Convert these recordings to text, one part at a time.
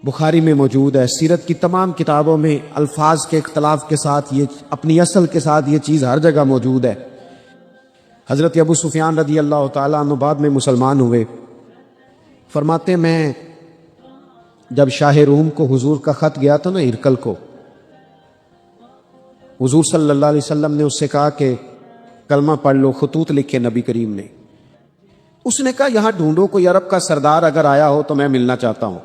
بخاری میں موجود ہے، سیرت کی تمام کتابوں میں الفاظ کے اختلاف کے ساتھ یہ اپنی اصل کے ساتھ یہ چیز ہر جگہ موجود ہے۔ حضرت ابو سفیان رضی اللہ تعالیٰ عنہ بعد میں مسلمان ہوئے، فرماتے میں جب شاہ روم کو حضور کا خط گیا تھا نا ہرقل کو، حضور صلی اللہ علیہ وسلم نے اس سے کہا کہ کلمہ پڑھ لو، خطوط لکھے نبی کریم نے۔ اس نے کہا یہاں ڈھونڈو کوئی عرب کا سردار اگر آیا ہو تو میں ملنا چاہتا ہوں۔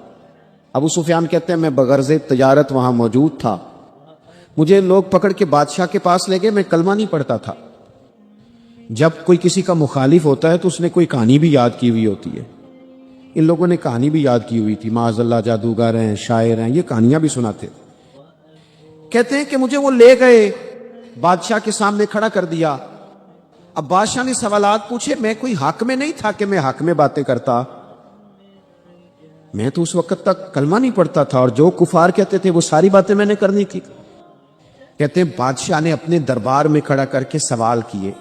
ابو سفیان کہتے ہیں میں بغرض تجارت وہاں موجود تھا، مجھے لوگ پکڑ کے بادشاہ کے پاس لے گئے، میں کلمہ نہیں پڑھتا تھا۔ جب کوئی کسی کا مخالف ہوتا ہے تو اس نے کوئی کہانی بھی یاد کی ہوئی ہوتی ہے، ان لوگوں نے کہانی بھی یاد کی ہوئی تھی، معاذ اللہ جادوگر ہیں، شاعر ہیں، یہ کہانیاں بھی سناتے۔ کہتے ہیں کہ مجھے وہ لے گئے، بادشاہ کے سامنے کھڑا کر دیا۔ اب بادشاہ نے سوالات پوچھے، میں کوئی حق میں نہیں تھا کہ میں حق میں باتیں کرتا، میں تو اس وقت تک کلمہ نہیں پڑھتا تھا، اور جو کفار کہتے تھے وہ ساری باتیں میں نے کرنی تھی۔ کہتے ہیں بادشاہ نے اپنے دربار میں کھڑا کر کے سوال کیے،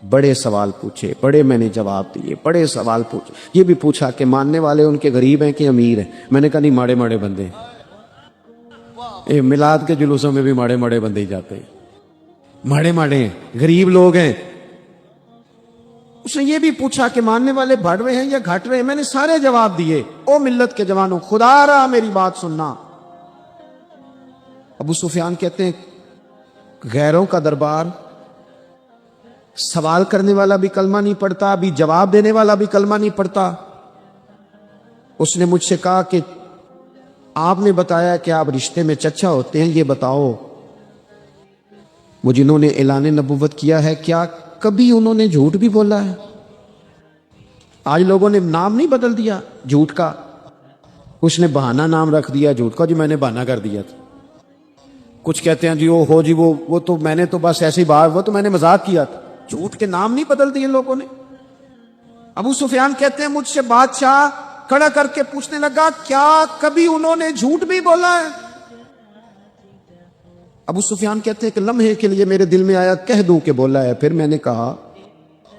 بڑے سوال پوچھے، بڑے میں نے جواب دیے، بڑے سوال پوچھے۔ یہ بھی پوچھا کہ ماننے والے ان کے غریب ہیں کہ امیر ہیں؟ میں نے کہا نہیں، ماڑے ماڑے بندے ہیں، میلاد کے جلوسوں میں بھی ماڑے ماڑے بندے ہی جاتے ہیں، ماڑے ماڑے ہیں، غریب لوگ ہیں۔ اس نے یہ بھی پوچھا کہ ماننے والے بڑھوے ہیں یا گھٹوے ہیں؟ میں نے سارے جواب دیے۔ او ملت کے جوانوں، خدا رہا میری بات سننا۔ ابو سفیان کہتے ہیں غیروں کا دربار، سوال کرنے والا بھی کلمہ نہیں پڑھتا، ابھی جواب دینے والا بھی کلمہ نہیں پڑھتا۔ اس نے مجھ سے کہا کہ آپ نے بتایا کہ آپ رشتے میں چچا ہوتے ہیں، یہ بتاؤ وہ جنہوں نے اعلان نبوت کیا ہے کیا کبھی انہوں نے جھوٹ بھی بولا ہے؟ آج لوگوں نے نام نہیں بدل دیا جھوٹ کا، اس نے بہانہ نام رکھ دیا جھوٹ کا، جی میں نے بہانہ کر دیا تھا۔ کچھ کہتے ہیں جی وہ ہو جی وہ تو میں نے تو بس ایسی بات، وہ تو میں نے مذاق کیا تھا۔ جھوٹ کے نام نہیں بدل دیے لوگوں نے۔ ابو سفیان کہتے ہیں مجھ سے بادشاہ کھڑا کر کے پوچھنے لگا کیا کبھی انہوں نے جھوٹ بھی بولا ہے؟ ابو سفیان کہتے ہیں کہ لمحے کے لیے میرے دل میں آیا کہہ دوں کہ بولا ہے، پھر میں نے کہا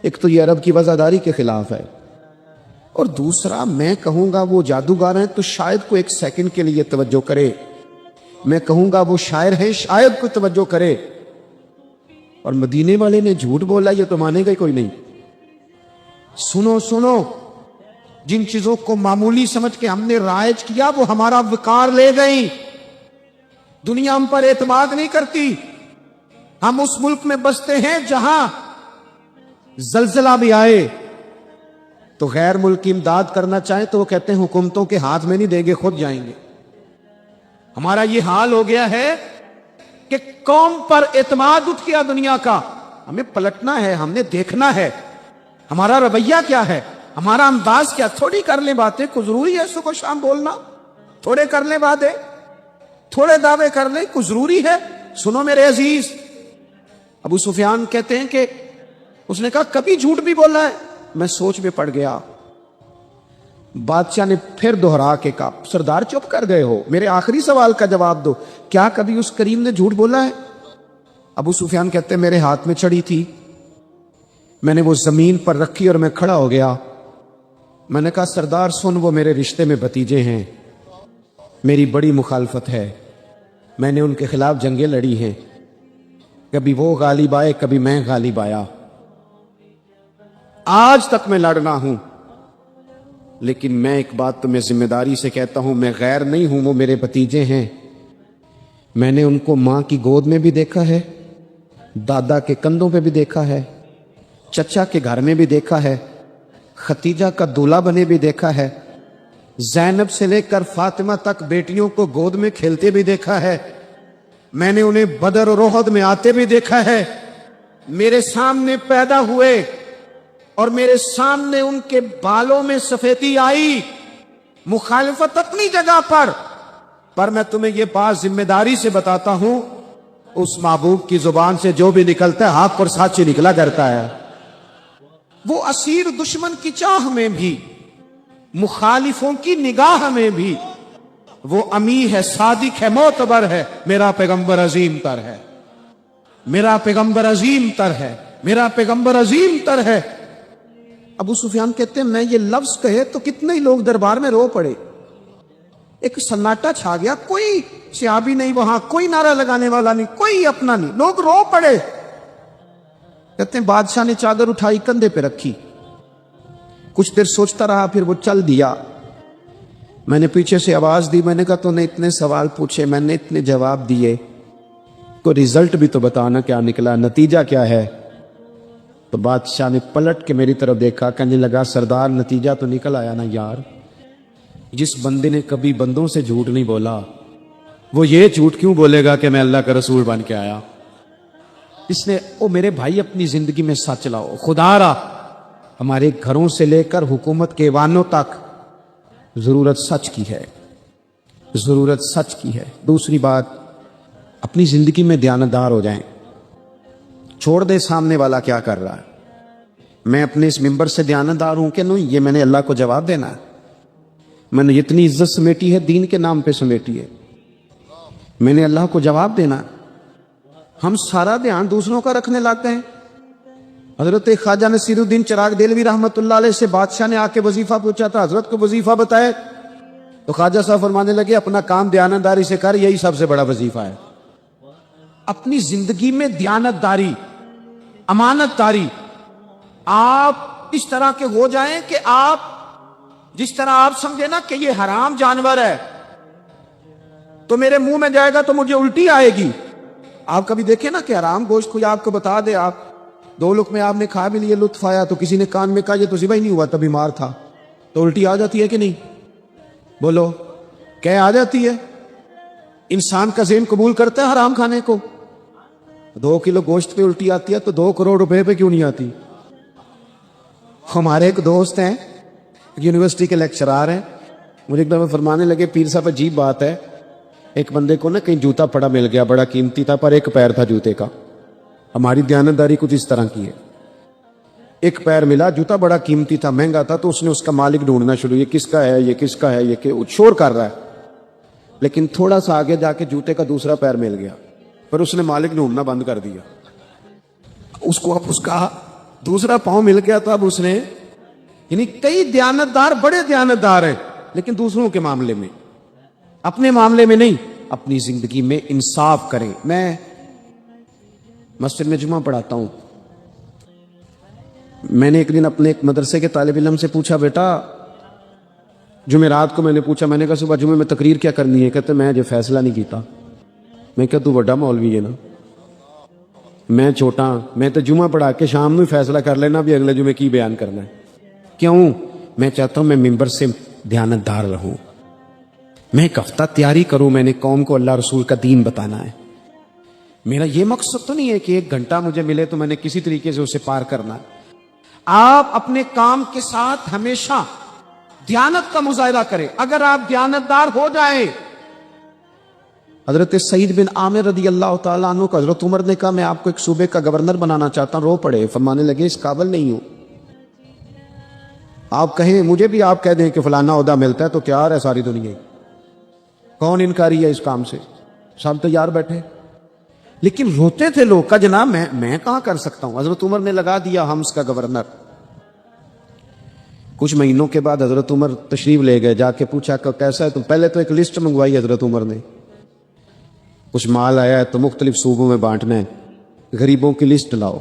ایک تو یہ عرب کی وفاداری کے خلاف ہے، اور دوسرا میں کہوں گا وہ جادوگر ہیں تو شاید کو ایک سیکنڈ کے لیے توجہ کرے، میں کہوں گا وہ شاعر ہیں شاید کو توجہ کرے، اور مدینے والے نے جھوٹ بولا یہ تو مانے گا ہی کوئی نہیں۔ سنو سنو، جن چیزوں کو معمولی سمجھ کے ہم نے رائج کیا وہ ہمارا وقار لے گئی، دنیا ہم پر اعتماد نہیں کرتی۔ ہم اس ملک میں بستے ہیں جہاں زلزلہ بھی آئے تو غیر ملکی امداد کرنا چاہیں تو وہ کہتے ہیں حکومتوں کے ہاتھ میں نہیں دیں گے، خود جائیں گے۔ ہمارا یہ حال ہو گیا ہے کہ قوم پر اعتماد اٹھ گیا دنیا کا، ہمیں پلٹنا ہے، ہم نے دیکھنا ہے ہمارا رویہ کیا ہے، ہمارا انداز کیا۔ تھوڑی کر لیں باتیں، کوئی ضروری ہے صبح شام بولنا؟ تھوڑے کر لیں باتیں، تھوڑے دعوے کر لیں، کوئی ضروری ہے؟ سنو میرے عزیز، ابو سفیان کہتے ہیں کہ اس نے کہا کبھی جھوٹ بھی بولا ہے؟ میں سوچ میں پڑ گیا۔ بادشاہ نے پھر دہرا کے کہا سردار چپ کر گئے ہو، میرے آخری سوال کا جواب دو، کیا کبھی اس کریم نے جھوٹ بولا ہے؟ ابو سفیان کہتے ہیں میرے ہاتھ میں چھڑی تھی، میں نے وہ زمین پر رکھی اور میں کھڑا ہو گیا۔ میں نے کہا سردار سن، وہ میرے رشتے میں بھتیجے ہیں، میری بڑی مخالفت ہے، میں نے ان کے خلاف جنگیں لڑی ہیں، کبھی وہ غالب آئے کبھی میں غالب آیا، آج تک میں لڑنا ہوں، لیکن میں ایک بات تمہیں ذمہ داری سے کہتا ہوں، میں غیر نہیں ہوں، وہ میرے بھتیجے ہیں، میں نے ان کو ماں کی گود میں بھی دیکھا ہے، دادا کے کندھوں پہ بھی دیکھا ہے، چچا کے گھر میں بھی دیکھا ہے، ختیجہ کا دولہا بنے بھی دیکھا ہے، زینب سے لے کر فاطمہ تک بیٹیوں کو گود میں کھیلتے بھی دیکھا ہے، میں نے انہیں بدر اور احد میں آتے بھی دیکھا ہے، میرے سامنے پیدا ہوئے اور میرے سامنے ان کے بالوں میں سفیدی آئی، مخالفت اپنی جگہ پر میں تمہیں یہ بات ذمہ داری سے بتاتا ہوں، اس محبوب کی زبان سے جو بھی نکلتا ہے حق اور سچ نکلا کرتا ہے۔ وہ اسیر دشمن کی چاہ میں بھی، مخالفوں کی نگاہ میں بھی وہ امی ہے، صادق ہے، معتبر ہے، میرا پیغمبر عظیم تر ہے، میرا پیغمبر عظیم تر ہے، میرا پیغمبر عظیم تر ہے۔ ابو سفیان کہتے ہیں میں یہ لفظ کہے تو کتنے ہی لوگ دربار میں رو پڑے، ایک سناٹا چھا گیا, کوئی صحابی نہیں وہاں, کوئی نعرہ لگانے والا نہیں, کوئی اپنا نہیں, لوگ رو پڑے. کہتے ہیں بادشاہ نے چادر اٹھائی کندھے پہ رکھی, کچھ دیر سوچتا رہا, پھر وہ چل دیا. میں نے پیچھے سے آواز دی, میں نے کہا تو نے اتنے سوال پوچھے, میں نے اتنے جواب دیے, کوئی رزلٹ بھی تو بتانا کیا نکلا, نتیجہ کیا ہے. تو بادشاہ نے پلٹ کے میری طرف دیکھا, کہنے لگا سردار نتیجہ تو نکل آیا نا یار. جس بندے نے کبھی بندوں سے جھوٹ نہیں بولا وہ یہ جھوٹ کیوں بولے گا کہ میں اللہ کا رسول بن کے آیا. اس نے او میرے بھائی اپنی زندگی میں سچ لاؤ. خدا را ہمارے گھروں سے لے کر حکومت کے ایوانوں تک ضرورت سچ کی ہے, ضرورت سچ کی ہے. دوسری بات, اپنی زندگی میں دیانتدار ہو جائیں. چھوڑ دے سامنے والا کیا کر رہا ہے, میں اپنے اس ممبر سے دیانتدار ہوں کہ نہیں, یہ میں نے اللہ کو جواب دینا ہے. میں نے اتنی عزت سمیٹی ہے, دین کے نام پہ سمیٹی ہے, میں نے اللہ کو جواب دینا ہے. ہم سارا دھیان دوسروں کا رکھنے لگ گئے. حضرت خواجہ نصیر الدین چراغ دہلوی رحمۃ اللہ علیہ سے بادشاہ نے آ کے وظیفہ پوچھا تھا, حضرت کو وظیفہ بتائے تو خواجہ صاحب فرمانے لگے اپنا کام دیانتداری سے کر, یہی سب سے بڑا وظیفہ ہے. اپنی زندگی میں دیانتداری, امانت داری, آپ اس طرح کے ہو جائیں کہ آپ جس طرح آپ سمجھے نا کہ یہ حرام جانور ہے تو میرے منہ میں جائے گا تو مجھے الٹی آئے گی. آپ کبھی دیکھیں نا کہ حرام گوشت کوئی آپ کو بتا دے, آپ 2 لقمے آپ نے کھا بھی لیے, لطف آیا, تو کسی نے کان میں کہا یہ تو ذبح ہی نہیں ہوا تھا, بیمار تھا, تو الٹی آ جاتی ہے کہ نہیں؟ بولو کیا آ جاتی ہے؟ انسان کا ذہن قبول کرتا ہے حرام کھانے کو. 2 کلو گوشت پہ الٹی آتی ہے تو 2 کروڑ روپے پہ کیوں نہیں آتی؟ ہمارے ایک دوست ہیں, یونیورسٹی کے لیکچرار ہیں, مجھے ایک دفعہ فرمانے لگے پیر صاحب عجیب بات ہے, ایک بندے کو نا کہیں جوتا پڑا مل گیا, بڑا قیمتی تھا پر ایک پیر تھا جوتے کا. ہماری دیانتداری کچھ اس طرح کی ہے, ایک پیر ملا, جوتا بڑا قیمتی تھا, مہنگا تھا, تو اس نے اس کا مالک ڈھونڈنا شروع, یہ کس کا ہے, یہ کس کا ہے, یہ کہ شور کر رہا ہے. لیکن تھوڑا سا آگے جا کے جوتے کا دوسرا پیر مل گیا, پر اس نے مالک ڈھونڈنا بند کر دیا. اس کو اب اس کا دوسرا پاؤں مل گیا, تو اب اس نے, یعنی کئی دیانتدار بڑے دیانتدار ہیں لیکن دوسروں کے معاملے میں, اپنے معاملے میں نہیں. اپنی زندگی میں انصاف کریں. میں مسجد میں جمعہ پڑھاتا ہوں. میں نے ایک دن اپنے ایک مدرسے کے طالب علم سے پوچھا, بیٹا جمعرات کو میں نے پوچھا, میں نے کہا صبح جمعے میں تقریر کیا کرنی ہے؟ کہتے میں جو فیصلہ نہیں کیتا. میں کہا تو بڑا مولوی ہے نا, میں چھوٹا, میں تو جمعہ پڑھا کے شام میں فیصلہ کر لینا بھی اگلے جمعے کی بیان کرنا ہے. کیوں؟ میں چاہتا ہوں میں ممبر سے دیانتدار رہوں, میں ایک ہفتہ تیاری کروں, میں نے قوم کو اللہ رسول کا دین بتانا ہے. میرا یہ مقصد تو نہیں ہے کہ 1 گھنٹہ مجھے ملے تو میں نے کسی طریقے سے اسے پار کرنا ہے. آپ اپنے کام کے ساتھ ہمیشہ دیانت کا مظاہرہ کریں. اگر آپ دیانتدار ہو جائیں, حضرت سعید بن عامر رضی اللہ تعالیٰ عنہ کو حضرت عمر نے کہا میں آپ کو ایک صوبے کا گورنر بنانا چاہتا ہوں, رو پڑے, فرمانے لگے اس قابل نہیں ہوں. آپ کہیں, مجھے بھی آپ کہہ دیں کہ فلانا عہدہ ملتا ہے تو تیار ہے ساری دنیا, کون انکاری ہے اس کام سے, سب تیار بیٹھے. لیکن روتے تھے لوگ, کا جناب میں کہاں کر سکتا ہوں. حضرت عمر نے لگا دیا حمص کا گورنر. کچھ مہینوں کے بعد حضرت عمر تشریف لے گئے, جا کے پوچھا کہ کیسا ہے, تو پہلے تو ایک لسٹ منگوائی حضرت عمر نے, کچھ مال آیا ہے تو مختلف صوبوں میں بانٹنا ہے, غریبوں کی لسٹ لاؤ.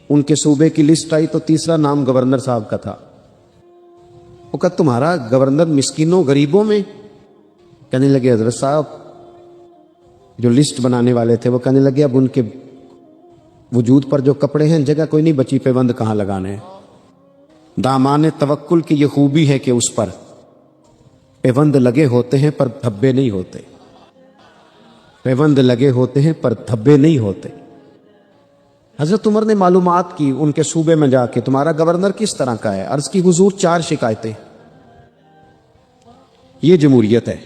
ان کے صوبے کی لسٹ آئی تو تیسرا نام گورنر صاحب کا تھا. وہ کہا تمہارا گورنر مسکینوں غریبوں میں؟ کہنے لگے حضرت صاحب, جو لسٹ بنانے والے تھے وہ کہنے لگے اب ان کے وجود پر جو کپڑے ہیں جگہ کوئی نہیں بچی, پیوند کہاں لگانے ہیں. دامان توکل کی یہ خوبی ہے کہ اس پر پیوند لگے ہوتے ہیں پر دھبے نہیں ہوتے, پیوند لگے ہوتے ہیں پر دھبے نہیں ہوتے. حضرت عمر نے معلومات کی ان کے صوبے میں جا کے, تمہارا گورنر کس طرح کا ہے؟ عرض کی حضور 4 شکایتیں. یہ جمہوریت ہے.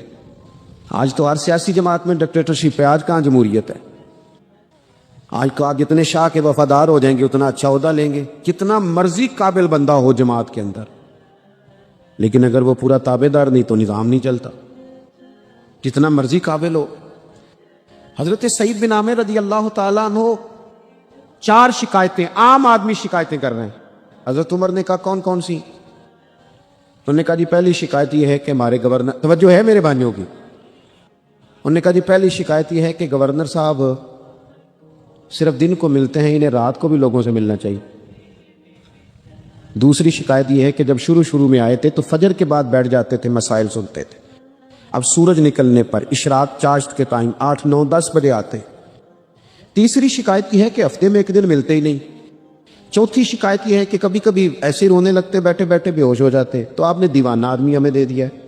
آج تو ہر سیاسی جماعت میں ڈکٹیٹرشپ ہے, آج کہاں جمہوریت ہے. آج تو آپ جتنے شاہ کے وفادار ہو جائیں گے اتنا اچھا عہدہ لیں گے, کتنا مرضی قابل بندہ ہو جماعت کے اندر, لیکن اگر وہ پورا تابع دار نہیں تو نظام نہیں چلتا, جتنا مرضی قابل ہو. حضرت سعید بن عامر رضی اللہ تعالیٰ عنہ 4 شکایتیں, عام آدمی شکایتیں کر رہے ہیں. حضرت عمر نے کہا کون کون سی؟ انہوں نے کہا جی پہلی شکایت یہ ہے کہ ہمارے گورنر، توجہ ہے میرے بھائیوں کی، انہوں نے کہا جی پہلی شکایت یہ ہے کہ گورنر صاحب صرف دن کو ملتے ہیں، انہیں رات کو بھی لوگوں سے ملنا چاہیے۔ دوسری شکایت یہ ہے کہ جب شروع میں آئے تھے تو فجر کے بعد بیٹھ جاتے تھے، مسائل سنتے تھے، اب سورج نکلنے پر اشراق چاشت کے ٹائم 8 9 10 بجے آتے۔ تیسری شکایت یہ ہے کہ ہفتے میں ایک دن ملتے ہی نہیں۔ چوتھی شکایت یہ ہے کہ کبھی کبھی ایسے رونے لگتے، بیٹھے بیٹھے بے ہوش ہو جاتے، تو آپ نے دیوانہ آدمی ہمیں دے دیا ہے۔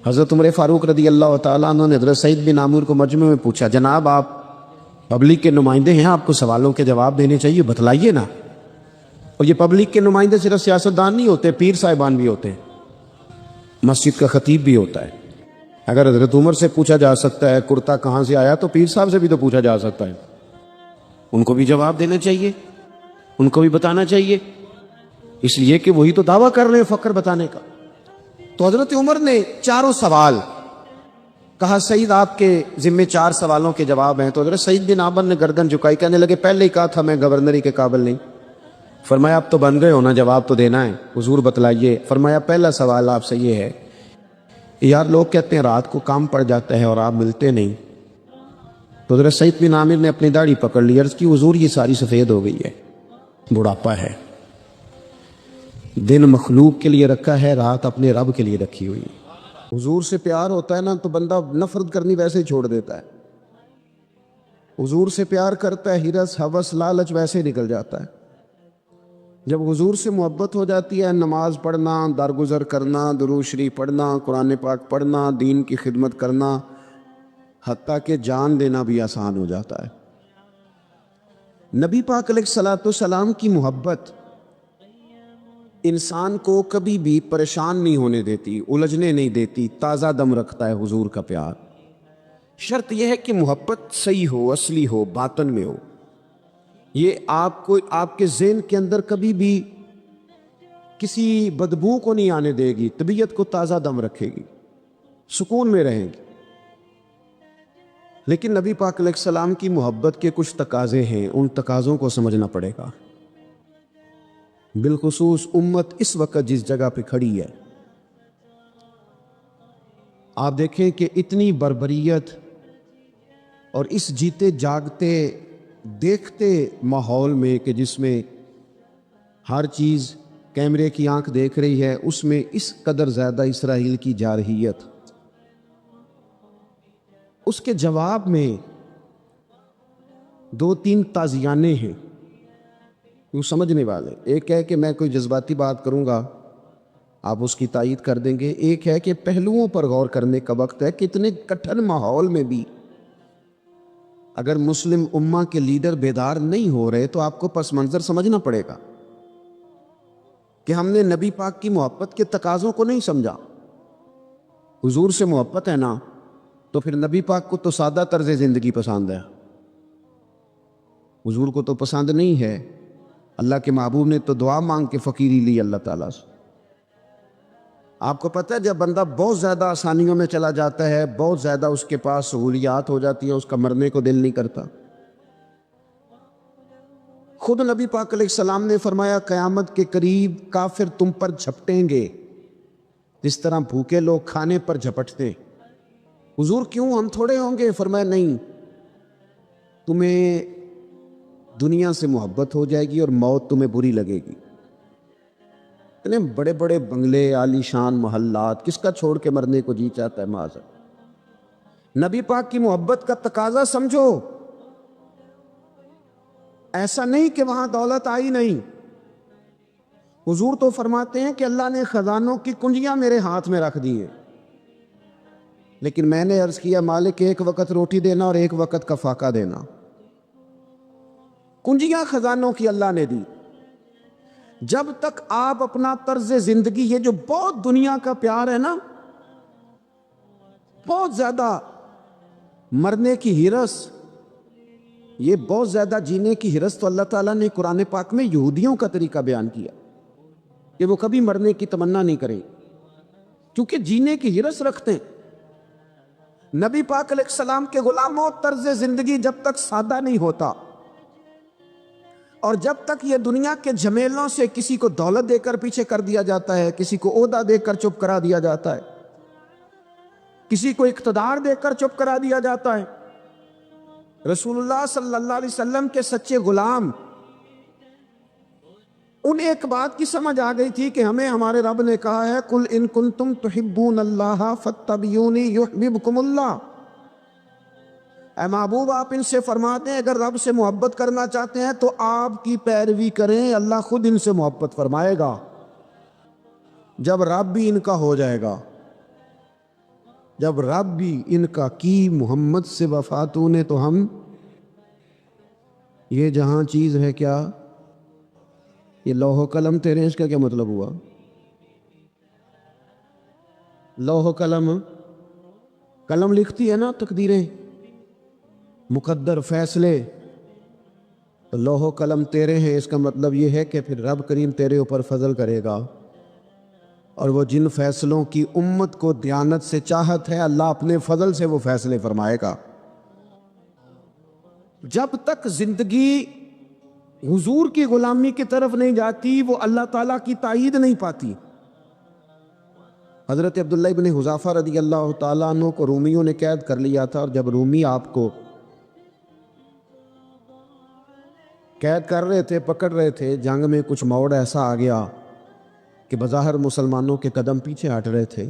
حضرت عمر فاروق رضی اللہ تعالیٰ عنہ نے حضرت سعید بن عامر کو مجمع میں پوچھا، جناب آپ پبلک کے نمائندے ہیں، آپ کو سوالوں کے جواب دینے چاہیے، بتلائیے نا۔ اور یہ پبلک کے نمائندے صرف سیاستدان نہیں ہوتے، پیر صاحبان بھی ہوتے ہیں، مسجد کا خطیب بھی ہوتا ہے۔ اگر حضرت عمر سے پوچھا جا سکتا ہے کرتا کہاں سے آیا، تو پیر صاحب سے بھی تو پوچھا جا سکتا ہے، ان کو بھی جواب دینا چاہیے، ان کو بھی بتانا چاہیے، اس لیے کہ وہی تو دعویٰ کر رہے ہیں فقر بتانے کا۔ تو حضرت عمر نے چاروں سوال کہا، سعید آپ کے ذمے 4 سوالوں کے جواب ہیں۔ تو حضرت سعید بن عامر نے گردن جھکائی، کہنے لگے پہلے ہی کہا تھا میں گورنری کے قابل نہیں۔ فرمایا اب تو بن گئے ہونا، جواب تو دینا ہے، حضور بتلائیے۔ فرمایا پہلا سوال آپ سے یہ ہے، یار لوگ کہتے ہیں رات کو کام پڑ جاتا ہے اور آپ ملتے نہیں۔ تو حضرت سعید بن عامر نے اپنی داڑھی پکڑ لی، عرض کی حضور یہ ساری سفید ہو گئی ہے، بڑھاپا ہے، دن مخلوق کے لیے رکھا ہے، رات اپنے رب کے لیے رکھی ہوئی۔ حضور سے پیار ہوتا ہے نا تو بندہ نفرت کرنی ویسے ہی چھوڑ دیتا ہے، حضور سے پیار کرتا ہے، ہرس ہوس لالچ ویسے ہی نکل جاتا ہے۔ جب حضور سے محبت ہو جاتی ہے، نماز پڑھنا، درگزر کرنا، درود شریف پڑھنا، قرآن پاک پڑھنا، دین کی خدمت کرنا، حتیٰ کہ جان دینا بھی آسان ہو جاتا ہے۔ نبی پاک علیہ الصلوۃ والسلام کی محبت انسان کو کبھی بھی پریشان نہیں ہونے دیتی، الجھنے نہیں دیتی، تازہ دم رکھتا ہے حضور کا پیار۔ شرط یہ ہے کہ محبت صحیح ہو، اصلی ہو، باطن میں ہو۔ یہ آپ کو آپ کے ذہن کے اندر کبھی بھی کسی بدبو کو نہیں آنے دے گی، طبیعت کو تازہ دم رکھے گی، سکون میں رہیں گی۔ لیکن نبی پاک علیہ السلام کی محبت کے کچھ تقاضے ہیں، ان تقاضوں کو سمجھنا پڑے گا، بالخصوص امت اس وقت جس جگہ پہ کھڑی ہے۔ آپ دیکھیں کہ اتنی بربریت اور اس جیتے جاگتے دیکھتے ماحول میں کہ جس میں ہر چیز کیمرے کی آنکھ دیکھ رہی ہے، اس میں اس قدر زیادہ اسرائیل کی جارحیت، اس کے جواب میں 2-3 تازیانے ہیں وہ سمجھنے والے۔ ایک ہے کہ میں کوئی جذباتی بات کروں گا، آپ اس کی تائید کر دیں گے۔ ایک ہے کہ پہلوؤں پر غور کرنے کا وقت ہے کہ اتنے کٹھن ماحول میں بھی اگر مسلم امہ کے لیڈر بیدار نہیں ہو رہے تو آپ کو پس منظر سمجھنا پڑے گا کہ ہم نے نبی پاک کی محبت کے تقاضوں کو نہیں سمجھا۔ حضور سے محبت ہے نا تو پھر نبی پاک کو تو سادہ طرز زندگی پسند ہے، حضور کو تو پسند نہیں ہے۔ اللہ کے محبوب نے تو دعا مانگ کے فقیری لی اللہ تعالیٰ سے۔ آپ کو پتہ ہے جب بندہ بہت زیادہ آسانیوں میں چلا جاتا ہے، بہت زیادہ اس کے پاس سہولیات ہو جاتی ہیں، اس کا مرنے کو دل نہیں کرتا۔ خود نبی پاک علیہ السلام نے فرمایا قیامت کے قریب کافر تم پر جھپٹیں گے جس طرح بھوکے لوگ کھانے پر جھپٹتے ہیں۔ حضور کیوں، ہم تھوڑے ہوں گے؟ فرمایا نہیں، تمہیں دنیا سے محبت ہو جائے گی اور موت تمہیں بری لگے گی۔ اتنے بڑے بڑے بنگلے، عالی شان محلات، کس کا چھوڑ کے مرنے کو جی چاہتا ہے معاذ۔ نبی پاک کی محبت کا تقاضا سمجھو، ایسا نہیں کہ وہاں دولت آئی نہیں۔ حضور تو فرماتے ہیں کہ اللہ نے خزانوں کی کنجیاں میرے ہاتھ میں رکھ دی ہیں، لیکن میں نے عرض کیا مالک ایک وقت روٹی دینا اور ایک وقت کا فاقہ دینا۔ کنجیاں خزانوں کی اللہ نے دی۔ جب تک آپ اپنا طرز زندگی، یہ جو بہت دنیا کا پیار ہے نا، بہت زیادہ مرنے کی ہرس، یہ بہت زیادہ جینے کی ہرس تو اللہ تعالیٰ نے قرآن پاک میں یہودیوں کا طریقہ بیان کیا کہ وہ کبھی مرنے کی تمنا نہیں کریں کیونکہ جینے کی ہرس رکھتے ہیں۔ نبی پاک علیہ السلام کے غلاموں، طرز زندگی جب تک سادہ نہیں ہوتا، اور جب تک یہ دنیا کے جھمیلوں سے کسی کو دولت دے کر پیچھے کر دیا جاتا ہے، کسی کو عہدہ دے کر چپ کرا دیا جاتا ہے، کسی کو اقتدار دے کر چپ کرا دیا جاتا ہے، رسول اللہ صلی اللہ علیہ وسلم کے سچے غلام انہیں ایک بات کی سمجھ آ گئی تھی کہ ہمیں ہمارے رب نے کہا ہے قل ان کنتم تحبون اللہ فاتبعونی یحببکم اللہ، اے محبوب آپ ان سے فرماتے ہیں اگر رب سے محبت کرنا چاہتے ہیں تو آپ کی پیروی کریں، اللہ خود ان سے محبت فرمائے گا جب رب بھی ان کا ہو جائے گا، جب رب بھی ان کا کی محمد سے وفاتوں نے تو ہم یہ جہاں چیز ہے کیا یہ لوح و قلم تیرے، اس کا کیا مطلب ہوا؟ لوح و قلم، قلم لکھتی ہے نا تقدیریں، مقدر فیصلے، تو لوح و قلم تیرے ہیں، اس کا مطلب یہ ہے کہ پھر رب کریم تیرے اوپر فضل کرے گا، اور وہ جن فیصلوں کی امت کو دیانت سے چاہت ہے اللہ اپنے فضل سے وہ فیصلے فرمائے گا۔ جب تک زندگی حضور کی غلامی کی طرف نہیں جاتی وہ اللہ تعالیٰ کی تائید نہیں پاتی۔ حضرت عبداللہ ابن حذافہ رضی اللہ تعالیٰ عنہ کو رومیوں نے قید کر لیا تھا، اور جب رومی آپ کو قید کر رہے تھے، پکڑ رہے تھے، جنگ میں کچھ موڑ ایسا آ گیا کہ بظاہر مسلمانوں کے قدم پیچھے ہٹ رہے تھے،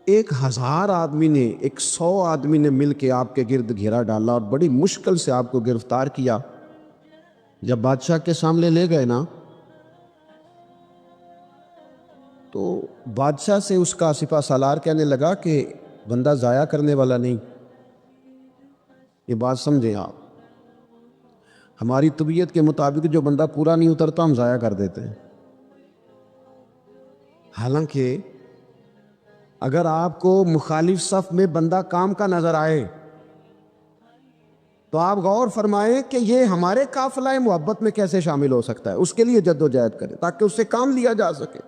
1000 آدمی نے، 100 آدمی نے مل کے آپ کے گرد گھیرا ڈالا اور بڑی مشکل سے آپ کو گرفتار کیا۔ جب بادشاہ کے سامنے لے گئے نا تو بادشاہ سے اس کا سپہ سالار کہنے لگا کہ بندہ ضائع کرنے والا نہیں، یہ بات سمجھیں آپ، ہماری طبیعت کے مطابق جو بندہ پورا نہیں اترتا ہم ضائع کر دیتے ہیں، حالانکہ اگر آپ کو مخالف صف میں بندہ کام کا نظر آئے تو آپ غور فرمائیں کہ یہ ہمارے قافلہ محبت میں کیسے شامل ہو سکتا ہے، اس کے لیے جد و جہد کریں تاکہ اس سے کام لیا جا سکے۔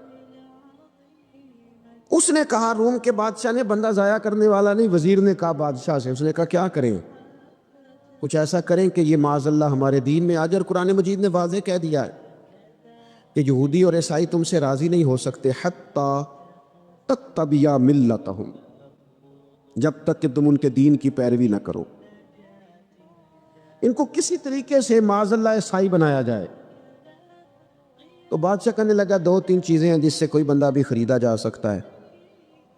اس نے کہا، روم کے بادشاہ نے، بندہ ضائع کرنے والا نہیں۔ وزیر نے کہا بادشاہ سے، اس نے کہا کیا کریں؟ کچھ ایسا کریں کہ یہ معاذ اللہ ہمارے دین میں آ جائے، اور قرآن مجید نے واضح کہہ دیا ہے کہ یہودی اور عیسائی تم سے راضی نہیں ہو سکتے حتی تتبعوا ملتہم، جب تک کہ تم ان کے دین کی پیروی نہ کرو، ان کو کسی طریقے سے معاذ اللہ عیسائی بنایا جائے۔ تو بادشاہ کہنے لگا 2-3 چیزیں ہیں جس سے کوئی بندہ بھی خریدا جا سکتا ہے،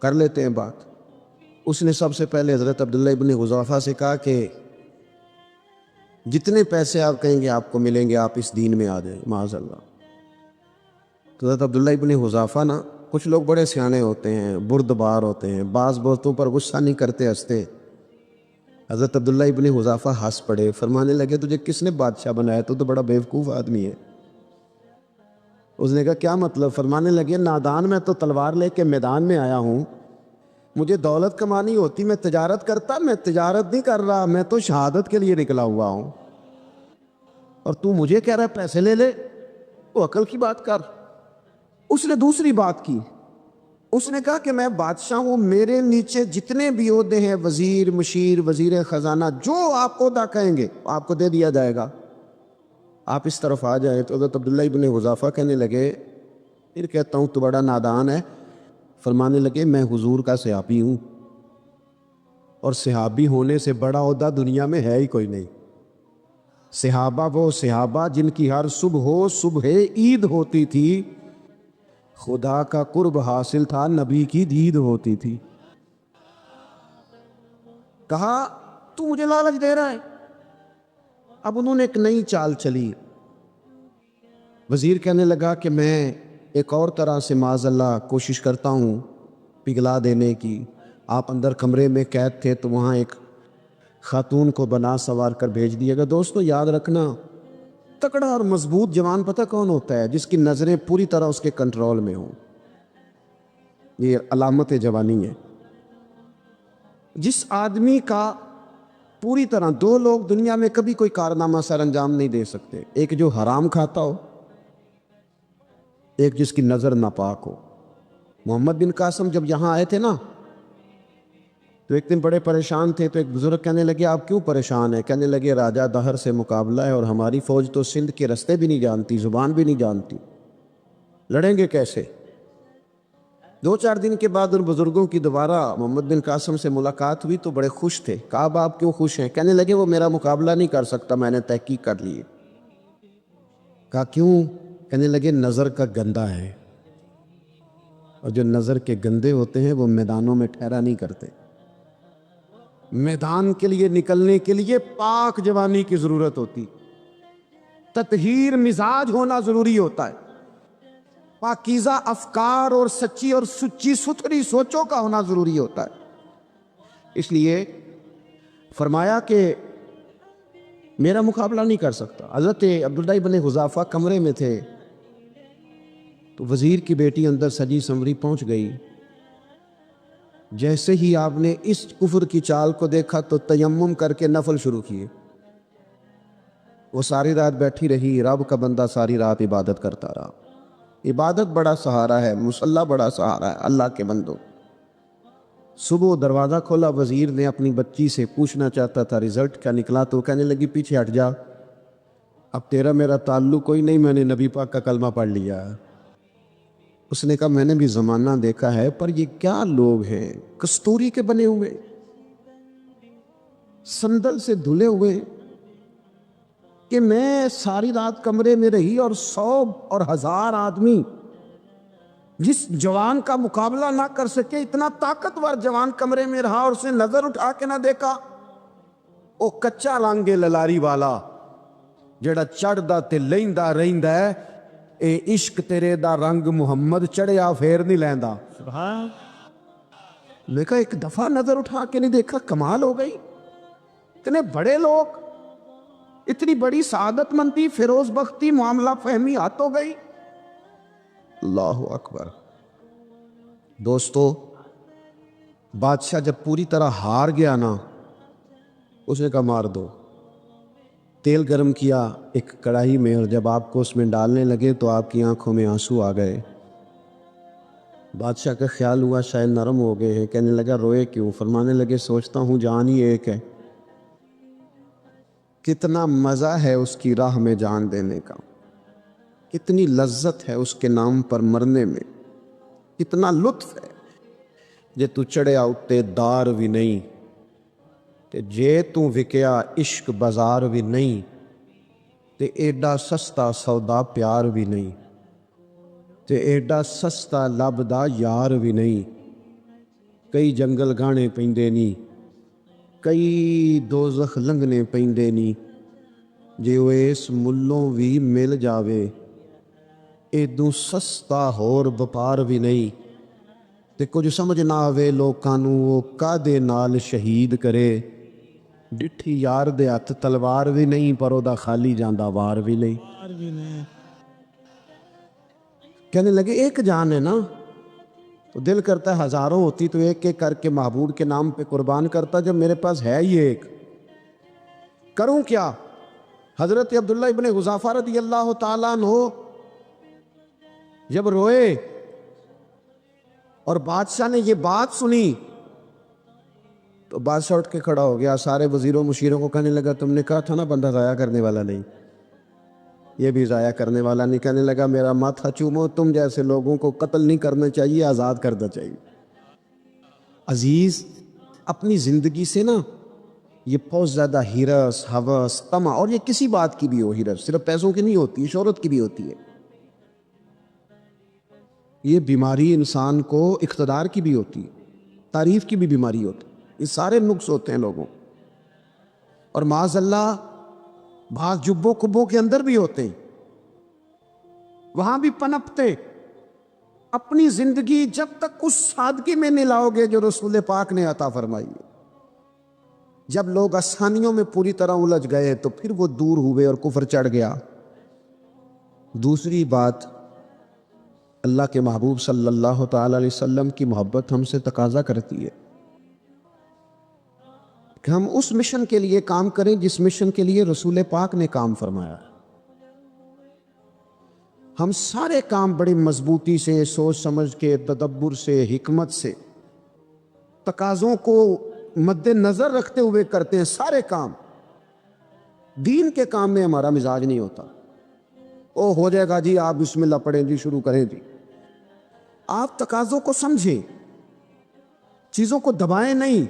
کر لیتے ہیں بات۔ اس نے سب سے پہلے حضرت عبداللہ ابن حذافہ سے کہا کہ جتنے پیسے آپ کہیں گے آپ کو ملیں گے، آپ اس دین میں آ جائیں معاذ اللہ۔ تو حضرت عبداللہ ابن حذافہ نا، کچھ لوگ بڑے سیانے ہوتے ہیں، بردبار ہوتے ہیں، بعض باتوں پر غصہ نہیں کرتے، ہنستے۔ حضرت عبداللہ ابن حذافہ ہنس پڑے، فرمانے لگے تجھے کس نے بادشاہ بنایا؟ تو بڑا بیوقوف آدمی ہے۔ اس نے کہا کیا مطلب؟ فرمانے لگے نادان، میں تو تلوار لے کے میدان میں آیا ہوں، مجھے دولت کمانی ہوتی میں تجارت کرتا، میں تجارت نہیں کر رہا، میں تو شہادت کے لیے نکلا ہوا ہوں، اور تو مجھے کہہ رہا ہے پیسے لے لے، تو عقل کی بات کر۔ اس نے دوسری بات کی، اس نے کہا کہ میں بادشاہ ہوں، میرے نیچے جتنے بھی عہدے ہیں، وزیر، مشیر، وزیر خزانہ، جو آپ عہدہ کہیں گے آپ کو دے دیا جائے گا، آپ اس طرف آ جائیں۔ تو حضرت عبداللہ ابن حذافہ کہنے لگے پھر کہتا ہوں تو بڑا نادان ہے۔ فرمانے لگے میں حضور کا صحابی ہوں، اور صحابی ہونے سے بڑا عہدہ دنیا میں ہے ہی کوئی نہیں۔ صحابہ وہ صحابہ جن کی ہر صبح عید ہوتی تھی، خدا کا قرب حاصل تھا، نبی کی دید ہوتی تھی۔ کہا تو مجھے لالچ دے رہا ہے۔ اب انہوں نے ایک نئی چال چلی، وزیر کہنے لگا کہ میں ایک اور طرح سے معاذ اللہ کوشش کرتا ہوں پگھلا دینے کی۔ آپ اندر کمرے میں قید تھے تو وہاں ایک خاتون کو بنا سوار کر بھیج دیے گا۔ دوستو یاد رکھنا، تکڑا اور مضبوط جوان پتہ کون ہوتا ہے؟ جس کی نظریں پوری طرح اس کے کنٹرول میں ہوں، یہ علامت جوانی ہے۔ جس آدمی کا پوری طرح، 2 لوگ دنیا میں کبھی کوئی کارنامہ سر انجام نہیں دے سکتے، ایک جو حرام کھاتا ہو، ایک جس کی نظر ناپاک ہو۔ محمد بن قاسم جب یہاں آئے تھے نا تو ایک دن بڑے پریشان تھے، تو ایک بزرگ کہنے لگے آپ کیوں پریشان ہیں؟ کہنے لگے راجہ دہر سے مقابلہ ہے اور ہماری فوج تو سندھ کے رستے بھی نہیں جانتی، زبان بھی نہیں جانتی، لڑیں گے کیسے؟ 2-4 دن کے بعد ان بزرگوں کی دوبارہ محمد بن قاسم سے ملاقات ہوئی تو بڑے خوش تھے۔ کہا اب آپ کیوں خوش ہیں؟ کہنے لگے وہ میرا مقابلہ نہیں کر سکتا، میں نے تحقیق کر لی۔ کہا کیوں؟ کہنے لگے نظر کا گندا ہے، اور جو نظر کے گندے ہوتے ہیں وہ میدانوں میں ٹھہرا نہیں کرتے۔ میدان کے لیے نکلنے کے لیے پاک جوانی کی ضرورت ہوتی، تطہیر مزاج ہونا ضروری ہوتا ہے، پاکیزہ افکار اور سچی اور سچی ستھری سوچوں کا ہونا ضروری ہوتا ہے۔ اس لیے فرمایا کہ میرا مقابلہ نہیں کر سکتا۔ حضرت عبداللہ بن حذافہ کمرے میں تھے تو وزیر کی بیٹی اندر سجی سنوری پہنچ گئی۔ جیسے ہی آپ نے اس کفر کی چال کو دیکھا تو تیمم کر کے نفل شروع کیے۔ وہ ساری رات بیٹھی رہی، رب کا بندہ ساری رات عبادت کرتا رہا۔ عبادت بڑا سہارا ہے، مصلی بڑا سہارا ہے اللہ کے بندوں۔ صبح دروازہ کھولا، وزیر نے اپنی بچی سے پوچھنا چاہتا تھا رزلٹ کیا نکلا، تو کہنے لگی پیچھے ہٹ جا، اب تیرا میرا تعلق کوئی نہیں، میں نے نبی پاک کا کلمہ پڑھ لیا۔ اس نے کہا میں نے بھی زمانہ دیکھا ہے، پر یہ کیا لوگ ہیں، کستوری کے بنے ہوئے، سندل سے دھلے ہوئے، کہ میں ساری رات کمرے میں رہی اور 100 اور 1000 آدمی جس جوان کا مقابلہ نہ کر سکے، اتنا طاقتور جوان کمرے میں رہا اور اسے نظر اٹھا کے نہ دیکھا۔ او کچا لانگے للاری والا جڑا چڑھدا تے لیندا رہندا ہے، اے عشق تیرے دا رنگ محمد چڑھیا پھر نہیں لیندا۔ سبحان میں کہا ایک دفعہ نظر اٹھا کے نہیں دیکھا، کمال ہو گئی۔ اتنے بڑے لوگ، اتنی بڑی سعادت مندی، فیروز بختی، معاملہ فہمی ہاتھ ہو گئی۔ اللہ اکبر۔ دوستو، بادشاہ جب پوری طرح ہار گیا نا، اس نے کہا مار دو۔ تیل گرم کیا ایک کڑاہی میں، اور جب آپ کو اس میں ڈالنے لگے تو آپ کی آنکھوں میں آنسو آ گئے۔ بادشاہ کا خیال ہوا شاید نرم ہو گئے ہیں، کہنے لگا روئے کیوں؟ فرمانے لگے سوچتا ہوں جان ہی ایک ہے، کتنا مزہ ہے اس کی راہ میں جان دینے کا، کتنی لذت ہے اس کے نام پر مرنے میں، کتنا لطف ہے۔ جے تو چڑھیا اتے دار بھی نہیں، تے جے تو وکیا عشق بازار بھی نہیں، تے ایڈا سستا سودا پیار بھی نہیں، تے ایڈا سستا لبدا یار بھی نہیں۔ کئی جنگل گانے پیندے نی، کئی دوزخ لنگنے پیندے نی، جے وہ اس ملوں بھی مل جاوے، ایدوں سستا ہور بپار بھی نہیں۔ تے کچھ سمجھ نہ آوے لوکاں نوں وہ کادے نال شہید کرے، ڈٹھی یار دے ہتھ تلوار بھی نہیں، پر او دا خالی جاندا وار بھی نہیں۔ کہنے لگے ایک جان ہے نا، تو دل کرتا ہے ہزاروں ہوتی تو ایک ایک کر کے محبوب کے نام پہ قربان کرتا، جب میرے پاس ہے ہی ایک، کروں کیا؟ حضرت عبداللہ ابن حذافہ رضی اللہ تعالیٰ عنہ جب روئے اور بادشاہ نے یہ بات سنی تو بادشاہ اٹھ کے کھڑا ہو گیا، سارے وزیروں مشیروں کو کہنے لگا تم نے کہا تھا نا بندہ ضائع کرنے والا نہیں، یہ بھی ضائع کرنے والا نہیں۔ کہنے لگا میرا ماتھا چومو، تم جیسے لوگوں کو قتل نہیں کرنا چاہیے، آزاد کرنا چاہیے۔ عزیز، اپنی زندگی سے نا یہ بہت زیادہ ہرس، ہوس، طمع، اور یہ کسی بات کی بھی ہو، ہرس صرف پیسوں کی نہیں ہوتی، شہرت کی بھی ہوتی ہے، یہ بیماری انسان کو اقتدار کی بھی ہوتی ہے، تعریف کی بھی بیماری ہوتی ہے، یہ سارے نقص ہوتے ہیں لوگوں، اور معاذ اللہ بعض جبوں کبوں کے اندر بھی ہوتے ہیں، وہاں بھی پنپتے۔ اپنی زندگی جب تک اس سادگی میں نہیں لاؤ گے جو رسول پاک نے عطا فرمائی ہے، جب لوگ آسانیوں میں پوری طرح الجھ گئے تو پھر وہ دور ہوئے اور کفر چڑھ گیا۔ دوسری بات، اللہ کے محبوب صلی اللہ تعالی علیہ وسلم کی محبت ہم سے تقاضا کرتی ہے کہ ہم اس مشن کے لیے کام کریں جس مشن کے لیے رسول پاک نے کام فرمایا ہے۔ ہم سارے کام بڑی مضبوطی سے، سوچ سمجھ کے، تدبر سے، حکمت سے، تقاضوں کو مد نظر رکھتے ہوئے کرتے ہیں سارے کام. دین کے کام میں ہمارا مزاج نہیں ہوتا. او ہو جائے گا جی، آپ بسم اللہ پڑھیں جی، شروع کریں جی. آپ تقاضوں کو سمجھیں، چیزوں کو دبائیں نہیں،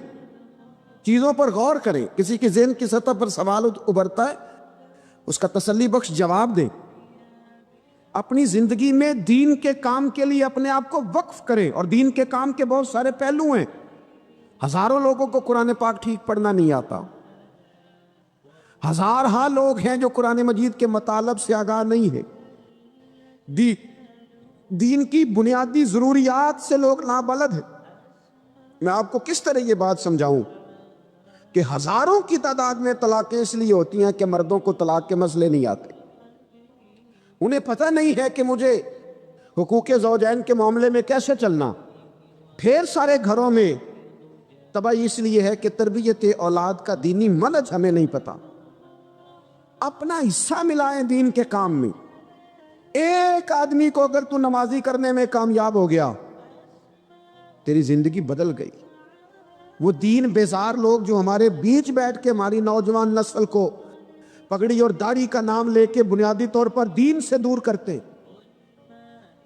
چیزوں پر غور کریں. کسی کے ذہن کی سطح پر سوال ابھرتا ہے، اس کا تسلی بخش جواب دیں. اپنی زندگی میں دین کے کام کے لیے اپنے آپ کو وقف کریں. اور دین کے کام کے بہت سارے پہلو ہیں. ہزاروں لوگوں کو قرآن پاک ٹھیک پڑھنا نہیں آتا. ہزارہا لوگ ہیں جو قرآن مجید کے مطالب سے آگاہ نہیں ہے. دین کی بنیادی ضروریات سے لوگ نابلد ہیں. میں آپ کو کس طرح یہ بات سمجھاؤں کہ ہزاروں کی تعداد میں طلاقیں اس لیے ہوتی ہیں کہ مردوں کو طلاق کے مسئلے نہیں آتے. انہیں پتہ نہیں ہے کہ مجھے حقوق زوجین کے معاملے میں کیسے چلنا. پھر سارے گھروں میں تباہی اس لیے ہے کہ تربیت اولاد کا دینی منہج ہمیں نہیں پتا. اپنا حصہ ملائیں دین کے کام میں. ایک آدمی کو اگر تو نمازی کرنے میں کامیاب ہو گیا، تیری زندگی بدل گئی. وہ دین بیزار لوگ جو ہمارے بیچ بیٹھ کے ہماری نوجوان نسل کو پگڑی اور داڑھی کا نام لے کے بنیادی طور پر دین سے دور کرتے،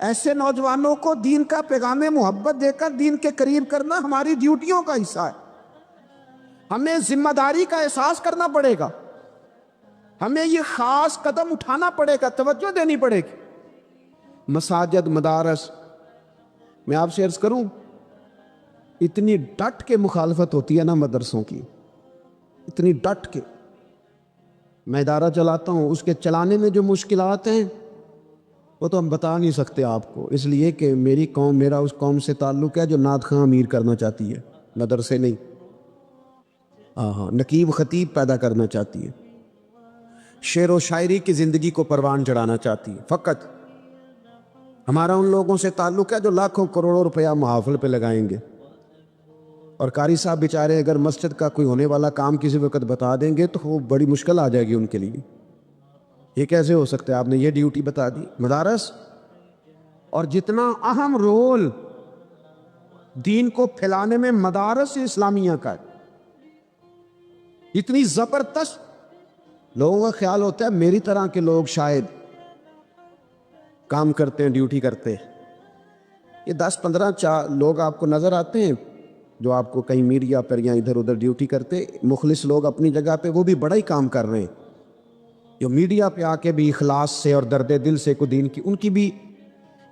ایسے نوجوانوں کو دین کا پیغام محبت دے کر دین کے قریب کرنا ہماری ڈیوٹیوں کا حصہ ہے. ہمیں ذمہ داری کا احساس کرنا پڑے گا. ہمیں یہ خاص قدم اٹھانا پڑے گا، توجہ دینی پڑے گی. مساجد، مدارس، میں آپ سے عرض کروں، اتنی ڈٹ کے مخالفت ہوتی ہے نا مدرسوں کی، اتنی ڈٹ کے. میں ادارہ چلاتا ہوں، اس کے چلانے میں جو مشکلات ہیں وہ تو ہم بتا نہیں سکتے آپ کو، اس لیے کہ میری قوم، میرا اس قوم سے تعلق ہے جو نعت خواں امیر کرنا چاہتی ہے، مدرسے نہیں. نقیب خطیب پیدا کرنا چاہتی ہے، شعر و شاعری کی زندگی کو پروان چڑھانا چاہتی ہے. فقط ہمارا ان لوگوں سے تعلق ہے جو لاکھوں کروڑوں روپیہ محافل پہ لگائیں گے. اور قاری صاحب بیچارے اگر مسجد کا کوئی ہونے والا کام کسی وقت بتا دیں گے تو وہ بڑی مشکل آ جائے گی ان کے لیے. یہ کیسے ہو سکتا ہے؟ آپ نے یہ ڈیوٹی بتا دی. مدارس، اور جتنا اہم رول دین کو پھیلانے میں مدارس اسلامیہ کا ہے، اتنی زبردست. لوگوں کا خیال ہوتا ہے میری طرح کے لوگ شاید کام کرتے ہیں، ڈیوٹی کرتے ہیں. یہ 10-15 لوگ آپ کو نظر آتے ہیں جو آپ کو کہیں میڈیا پر یا ادھر ادھر ڈیوٹی کرتے. مخلص لوگ اپنی جگہ پہ وہ بھی بڑا ہی کام کر رہے ہیں، جو میڈیا پہ آ کے بھی اخلاص سے اور درد دل سے کو دین کی، ان کی بھی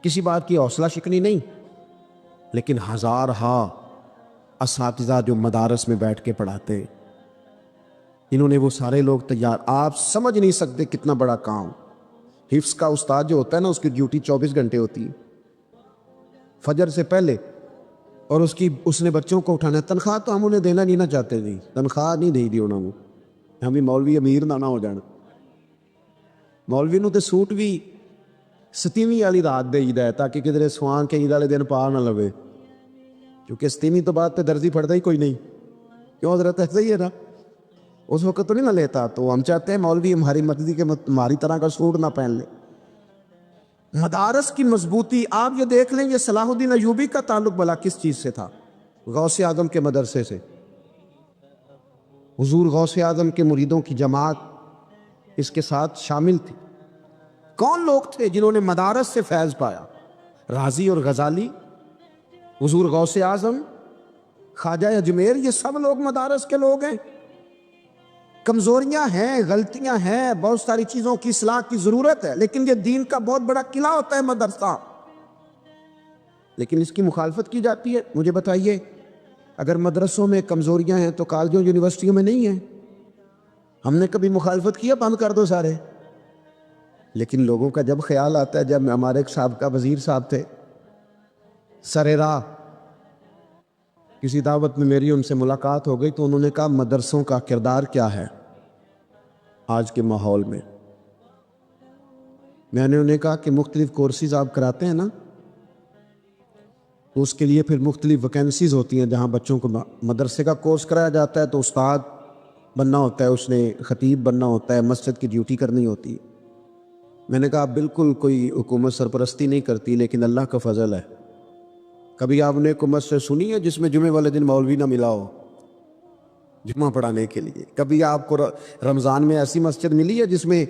کسی بات کی حوصلہ شکنی نہیں. لیکن ہزارہا اساتذہ جو مدارس میں بیٹھ کے پڑھاتے ہیں، انہوں نے وہ سارے لوگ تیار. آپ سمجھ نہیں سکتے کتنا بڑا کام. حفظ کا استاد جو ہوتا ہے نا، اس کی ڈیوٹی 24 گھنٹے ہوتی ہے فجر سے پہلے، اور اس نے بچوں کو اٹھانا ہے. تنخواہ تو ہم انہیں دینا نہیں نہ چاہتے جی، تنخواہ نہیں دے دی انہوں نے. ہم بھی مولوی امیر نہ ہو جانا. مولوی نو تے سوٹ بھی 27ویں والی رات دے ہے تاکہ کدھر سوان کے عید والے دن پا نہ لوے، کیونکہ 27ویں تو بعد تے درزی پڑتا ہی کوئی نہیں. کیوں حضرت؟ ایسا ہی ہے نا، اس وقت تو نہیں نہ لیتا. تو ہم چاہتے ہیں مولوی ہماری مرضی کے ہماری طرح کا سوٹ نہ پہن لے. مدارس کی مضبوطی آپ یہ دیکھ لیں، یہ صلاح الدین ایوبی کا تعلق بلا کس چیز سے تھا؟ غوث اعظم کے مدرسے سے. حضور غوث اعظم کے مریدوں کی جماعت اس کے ساتھ شامل تھی. کون لوگ تھے جنہوں نے مدارس سے فیض پایا؟ رازی اور غزالی، حضور غوث اعظم، خواجہ اجمیر، یہ سب لوگ مدارس کے لوگ ہیں. کمزوریاں ہیں، غلطیاں ہیں، بہت ساری چیزوں کی اصلاح کی ضرورت ہے، لیکن یہ دین کا بہت بڑا قلعہ ہوتا ہے مدرسہ. لیکن اس کی مخالفت کی جاتی ہے. مجھے بتائیے، اگر مدرسوں میں کمزوریاں ہیں تو کالجوں یونیورسٹیوں میں نہیں ہیں؟ ہم نے کبھی مخالفت کیا بند کر دو سارے؟ لیکن لوگوں کا جب خیال آتا ہے، جب ہمارے ایک سابقہ وزیر صاحب تھے سر راہ، کسی دعوت میں میری ان سے ملاقات ہو گئی تو انہوں نے کہا مدرسوں کا کردار کیا ہے آج کے ماحول میں. میں نے انہیں کہا کہ مختلف کورسز آپ کراتے ہیں نا، تو اس کے لیے پھر مختلف ویکینسیز ہوتی ہیں. جہاں بچوں کو مدرسے کا کورس کرایا جاتا ہے تو استاد بننا ہوتا ہے، اس نے خطیب بننا ہوتا ہے، مسجد کی ڈیوٹی کرنی ہوتی ہے. میں نے کہا بالکل کوئی حکومت سرپرستی نہیں کرتی، لیکن اللہ کا فضل ہے. کبھی آپ نے حکومت سے سنی ہے جس میں جمعے والے دن مولوی نہ ملا ہو؟ جمعہ پڑھانے کے لیے۔ کبھی آپ کو رمضان میں ایسی مسجد ملی ہے جس میں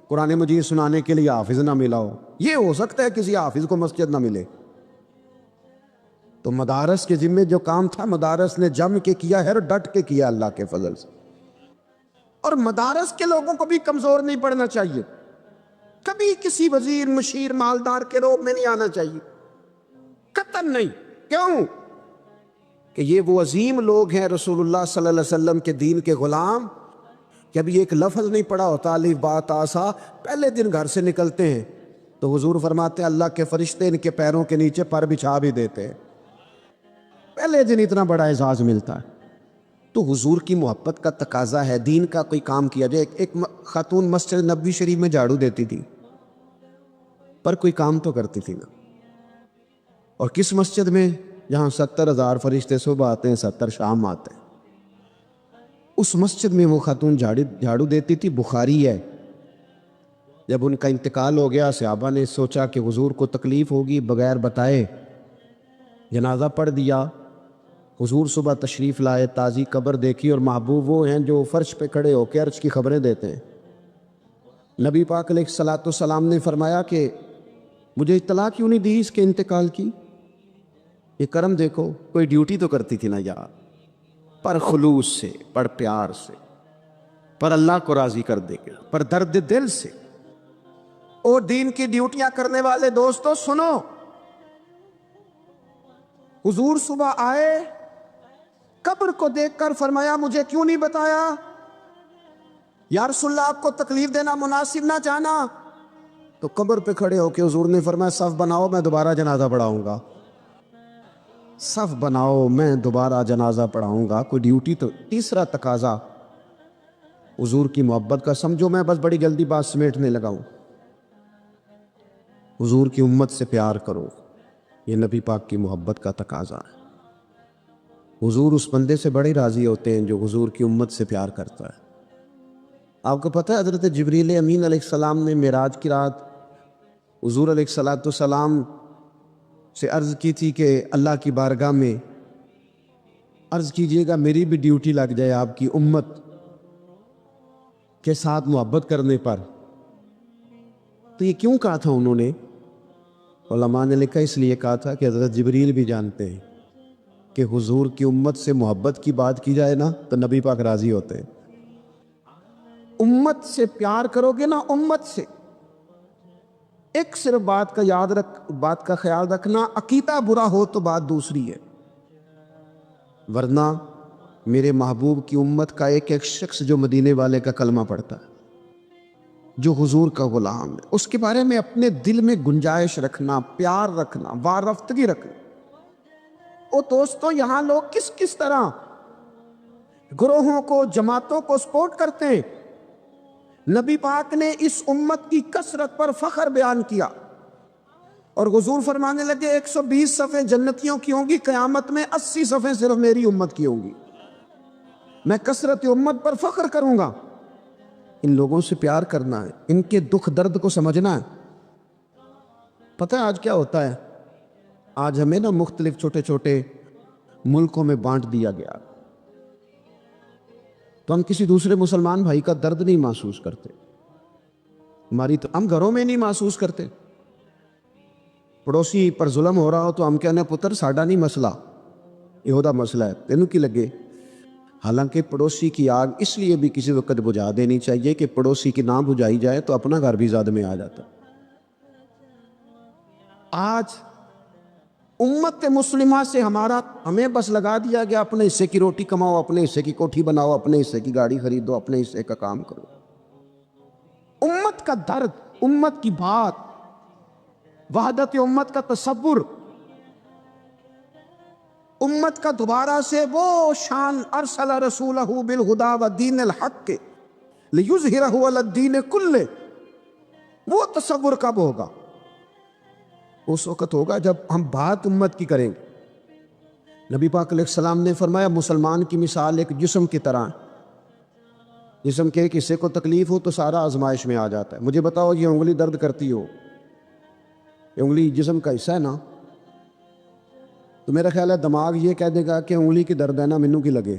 قرآن مجید سنانے کے لیے حافظ نہ ملا ہو؟ یہ ہو سکتا ہے کسی حافظ کو مسجد نہ ملے۔ تو مدارس کے ذمے جو کام تھا مدارس نے جم کے کیا ہے اور ڈٹ کے کیا اللہ کے فضل سے۔ اور مدارس کے لوگوں کو بھی کمزور نہیں پڑنا چاہیے، کبھی کسی وزیر مشیر مالدار کے روب میں نہیں آنا چاہیے، قطعاً نہیں۔ کیوں؟ کہ یہ وہ عظیم لوگ ہیں رسول اللہ صلی اللہ علیہ وسلم کے دین کے غلام، کہ ابھی ایک لفظ نہیں پڑا ہوتا الف با تا سا، پہلے دن گھر سے نکلتے ہیں تو حضور فرماتے ہیں اللہ کے فرشتے ان کے پیروں کے نیچے پر بچھا بھی دیتے ہیں، پہلے دن اتنا بڑا اعزاز ملتا ہے۔ تو حضور کی محبت کا تقاضا ہے، دین کا کوئی کام کیا جائے۔ ایک خاتون مسجد نبوی شریف میں جھاڑو دیتی تھی، پر کوئی کام تو کرتی تھی نا۔ اور کس مسجد میں؟ جہاں 70,000 فرشتے صبح آتے ہیں 70 شام آتے ہیں، اس مسجد میں وہ خاتون جھاڑو دیتی تھی۔ بخاری ہے، جب ان کا انتقال ہو گیا صحابہ نے سوچا کہ حضور کو تکلیف ہوگی، بغیر بتائے جنازہ پڑھ دیا۔ حضور صبح تشریف لائے، تازی قبر دیکھی، اور محبوب وہ ہیں جو فرش پہ کھڑے ہو کے عرش کی خبریں دیتے ہیں۔ نبی پاک علیہ الصلوۃ والسلام نے فرمایا کہ مجھے اطلاع کیوں نہیں دی اس کے انتقال کی؟ یہ کرم دیکھو، کوئی ڈیوٹی تو کرتی تھی نا یار، پر خلوص سے، پر پیار سے، پر اللہ کو راضی کر دے گا، پر درد دل سے۔ اور دین کی ڈیوٹیاں کرنے والے دوستو سنو، حضور صبح آئے، قبر کو دیکھ کر فرمایا مجھے کیوں نہیں بتایا؟ یا رسول اللہ آپ کو تکلیف دینا مناسب نہ جانا؟ تو قبر پہ کھڑے ہو کے حضور نے فرمایا صف بناؤ میں دوبارہ جنازہ پڑھاؤں گا، صف بناؤ میں دوبارہ جنازہ پڑھاؤں گا۔ کوئی ڈیوٹی تو۔ تیسرا تقاضا حضور کی محبت کا، سمجھو میں بس بڑی جلدی بات سمیٹنے لگا ہوں، حضور کی امت سے پیار کرو، یہ نبی پاک کی محبت کا تقاضا ہے۔ حضور اس بندے سے بڑے راضی ہوتے ہیں جو حضور کی امت سے پیار کرتا ہے۔ آپ کو پتہ ہے حضرت جبریل امین علیہ السلام نے معراج کی رات حضور علیہ الصلوۃ والسلام سے عرض کی تھی کہ اللہ کی بارگاہ میں عرض کیجئے گا میری بھی ڈیوٹی لگ جائے آپ کی امت کے ساتھ محبت کرنے پر۔ تو یہ کیوں کہا تھا انہوں نے؟ علماء نے لکھا اس لیے کہا تھا کہ حضرت جبریل بھی جانتے ہیں کہ حضور کی امت سے محبت کی بات کی جائے نا تو نبی پاک راضی ہوتے ہیں۔ امت سے پیار کرو گے نا، امت سے، ایک صرف بات کا خیال رکھنا، عقیدہ برا ہو تو بات دوسری ہے، ورنہ میرے محبوب کی امت کا ایک ایک شخص جو مدینے والے کا کلمہ پڑھتا ہے، جو حضور کا غلام ہے، اس کے بارے میں اپنے دل میں گنجائش رکھنا، پیار رکھنا، وارفتگی رکھنا۔ او دوستو یہاں لوگ کس طرح گروہوں کو، جماعتوں کو سپورٹ کرتے ہیں۔ نبی پاک نے اس امت کی کثرت پر فخر بیان کیا، اور حضور فرمانے لگے 120 صفیں جنتیوں کی ہوں گی، قیامت میں 80 صفیں صرف میری امت کی ہوں گی، میں کثرت امت پر فخر کروں گا۔ ان لوگوں سے پیار کرنا ہے، ان کے دکھ درد کو سمجھنا ہے۔ پتہ ہے آج کیا ہوتا ہے؟ آج ہمیں نا مختلف چھوٹے چھوٹے ملکوں میں بانٹ دیا گیا، تو ہم کسی دوسرے مسلمان بھائی کا درد نہیں محسوس کرتے، ہم گھروں میں نہیں محسوس کرتے۔ پڑوسی پر ظلم ہو رہا ہو تو ہم کہنے پتر ساڈا نہیں مسئلہ، یہودا مسئلہ ہے، تینوں کی لگے؟ حالانکہ پڑوسی کی آگ اس لیے بھی کسی وقت بجھا دینی چاہیے کہ پڑوسی کی نہ بجھائی جائے تو اپنا گھر بھی زد میں آ جاتا۔ آج امت مسلمہ سے ہمیں بس لگا دیا گیا اپنے حصے کی روٹی کماؤ، اپنے حصے کی کوٹھی بناؤ، اپنے حصے کی گاڑی خریدو، اپنے حصے کا کام کرو۔ امت کا درد، امت کی بات، وحدت امت کا تصور، امت کا دوبارہ سے وہ شان، ارسل رسولہ بالہدی ودین الحق لیظہرہ علی الدین کلہ، وہ تصور کب ہوگا؟ اس وقت ہوگا جب ہم بات امت کی کریں گے۔ نبی پاک علیہ السلام نے فرمایا مسلمان کی مثال ایک جسم کی طرح ہے، جسم کے ایک حصے کو تکلیف ہو تو سارا آزمائش میں آ جاتا ہے۔ مجھے بتاؤ یہ انگلی درد کرتی ہو، یہ انگلی جسم کا حصہ ہے نا، تو میرا خیال ہے دماغ یہ کہہ دے گا کہ انگلی کی درد ہے نا، مینوں کی لگے،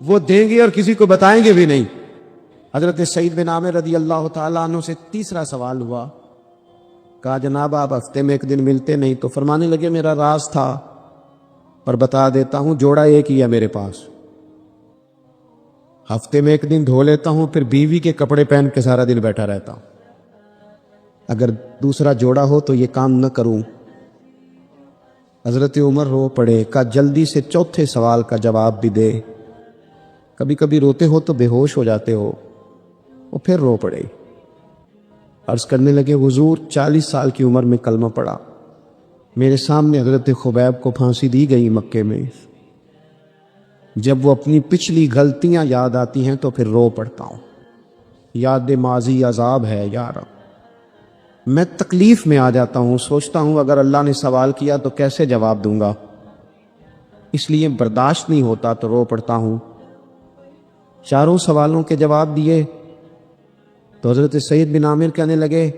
وہ دیں گے اور کسی کو بتائیں گے بھی نہیں۔ حضرت سعید بن عامر رضی اللہ تعالیٰ عنہ سے تیسرا سوال ہوا، کہا جناب آپ ہفتے میں ایک دن ملتے نہیں، تو فرمانے لگے میرا راز تھا پر بتا دیتا ہوں، جوڑا ایک ہی ہے میرے پاس، ہفتے میں ایک دن دھو لیتا ہوں، پھر بیوی کے کپڑے پہن کے سارا دن بیٹھا رہتا ہوں، اگر دوسرا جوڑا ہو تو یہ کام نہ کروں۔ حضرت عمر رو پڑے، کہا جلدی سے چوتھے سوال کا جواب بھی دے، کبھی کبھی روتے ہو تو بے ہوش ہو جاتے ہو۔ وہ پھر رو پڑے، عرض کرنے لگے حضور 40 سال کی عمر میں کلمہ پڑا، میرے سامنے حضرت خبیب کو پھانسی دی گئی مکے میں، جب وہ اپنی پچھلی غلطیاں یاد آتی ہیں تو پھر رو پڑتا ہوں، یاد ماضی عذاب ہے یا رب، میں تکلیف میں آ جاتا ہوں، سوچتا ہوں اگر اللہ نے سوال کیا تو کیسے جواب دوں گا، اس لیے برداشت نہیں ہوتا تو رو پڑتا ہوں۔ چاروں سوالوں کے جواب دیے تو حضرت سعید بن عامر کہنے لگے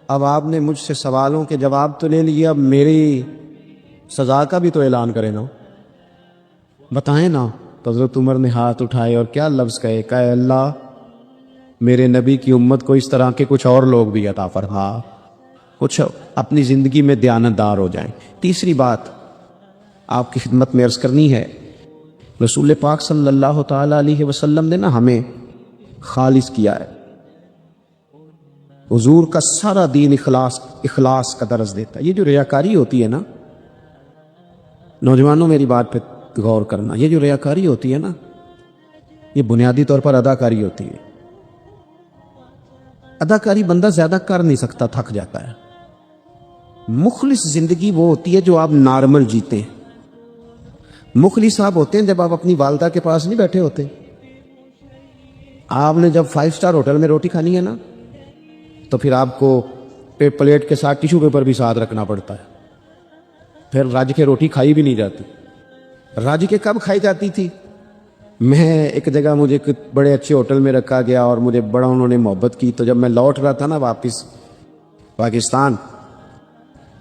اب آپ نے مجھ سے سوالوں کے جواب تو لے لیے، اب میری سزا کا بھی تو اعلان کریں نا، بتائیں نا۔ تو حضرت عمر نے ہاتھ اٹھائے اور کیا لفظ کہے، کہ اللہ میرے نبی کی امت کو اس طرح کے کچھ اور لوگ بھی عطا فرما، کچھ اپنی زندگی میں دیانتدار ہو جائیں۔ تیسری بات آپ کی خدمت میں عرض کرنی ہے، رسول پاک صلی اللہ تعالی علیہ وسلم نے نا ہمیں خالص کیا ہے، حضور کا سارا دین اخلاص کا درس دیتا ہے۔ یہ جو ریاکاری ہوتی ہے نا، نوجوانوں میری بات پہ غور کرنا، یہ جو ریاکاری ہوتی ہے نا، یہ بنیادی طور پر اداکاری ہوتی ہے۔ اداکاری بندہ زیادہ کر نہیں سکتا، تھک جاتا ہے۔ مخلص زندگی وہ ہوتی ہے جو آپ نارمل جیتے ہیں۔ مخلص آپ ہوتے ہیں جب آپ اپنی والدہ کے پاس نہیں بیٹھے ہوتے، آپ نے جب 5 اسٹار ہوٹل میں روٹی کھانی ہے نا تو پھر آپ کو پلیٹ کے ساتھ ٹیشو پیپر بھی ساتھ رکھنا پڑتا ہے، پھر راج کے روٹی کھائی بھی نہیں جاتی۔ راج کے کب کھائی جاتی تھی؟ میں ایک جگہ مجھے بڑے اچھے ہوٹل میں رکھا گیا اور مجھے بڑا انہوں نے محبت کی، تو جب میں لوٹ رہا تھا نا واپس پاکستان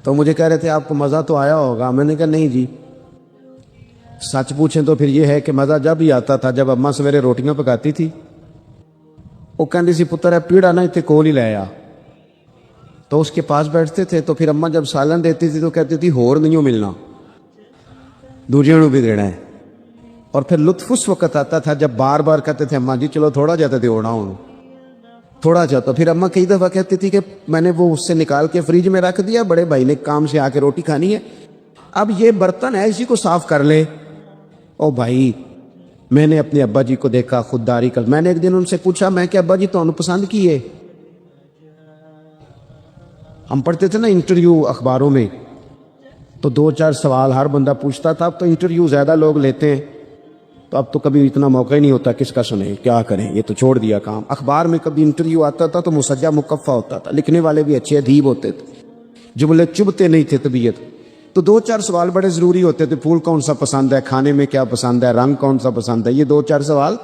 تو مجھے کہہ رہے تھے آپ کو مزہ تو آیا ہوگا، میں نے کہا نہیں جی، سچ پوچھیں تو پھر یہ ہے کہ مزہ جب ہی آتا تھا جب اماں سویرے روٹیاں پکاتی تھی، وہ کہندی سی پتر ہے پیڑا نہ اتنے کول ہی لے آ، تو اس کے پاس بیٹھتے تھے، تو پھر اماں جب سالن دیتی تھی تو کہتی تھی ہور نہیں ملنا، دوجیوں نو بھی دینا ہے۔ اور پھر لطف اس وقت آتا تھا جب بار بار کہتے تھے اماں جی چلو تھوڑا جاتا تھے ہونا ہوں تھوڑا جاتا، پھر اماں کئی دفعہ کہتی تھی کہ میں نے وہ اس سے نکال کے فریج میں رکھ دیا، بڑے بھائی نے کام سے آ کے روٹی کھانی ہے، اب یہ برتن ہے اسی کو صاف کر لے۔ او بھائی میں نے اپنے ابا جی کو دیکھا خودداری کر، میں نے ایک دن ان سے پوچھا میں کہ ابا جی تو پسند کیے، ہم پڑھتے تھے نا انٹرویو اخباروں میں تو 2-4 سوال ہر بندہ پوچھتا تھا، اب تو انٹرویو زیادہ لوگ لیتے ہیں تو اب تو کبھی اتنا موقع ہی نہیں ہوتا، کس کا سنیں کیا کریں، یہ تو چھوڑ دیا کام۔ اخبار میں کبھی انٹرویو آتا تھا تو مسجع مکفہ ہوتا تھا، لکھنے والے بھی اچھے ادیب ہوتے تھے، جملے چبھتے نہیں تھے طبیعت، تو 2-4 سوال بڑے ضروری ہوتے تھے، پھول کون سا پسند ہے، کھانے میں کیا پسند ہے، رنگ کون سا پسند ہے، یہ 2-4 سوال